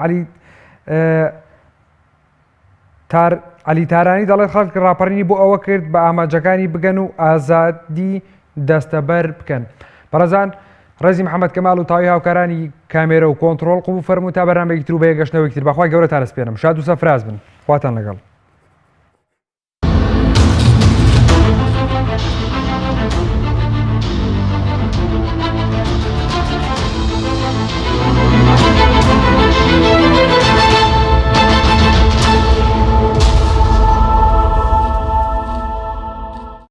علی تارانی دەڵێت خەڵک ڕاپەڕینی بۆ ئەوە کرد بە ئاماجەکانی بگەن و ئازادی دەستەبەر بکەن. بەڕێزان ڕێزی محەممەد کەماڵ و تاوی هاوکارانی کامێرە و کۆنتترۆل قوبوو فەرموو تا بەرنامێکی تر و بە یەگەشتنەوەی تر بەخوای گەورە تا دەستپێنم. شاد و سەفراز بن. خواتان لەگەڵ.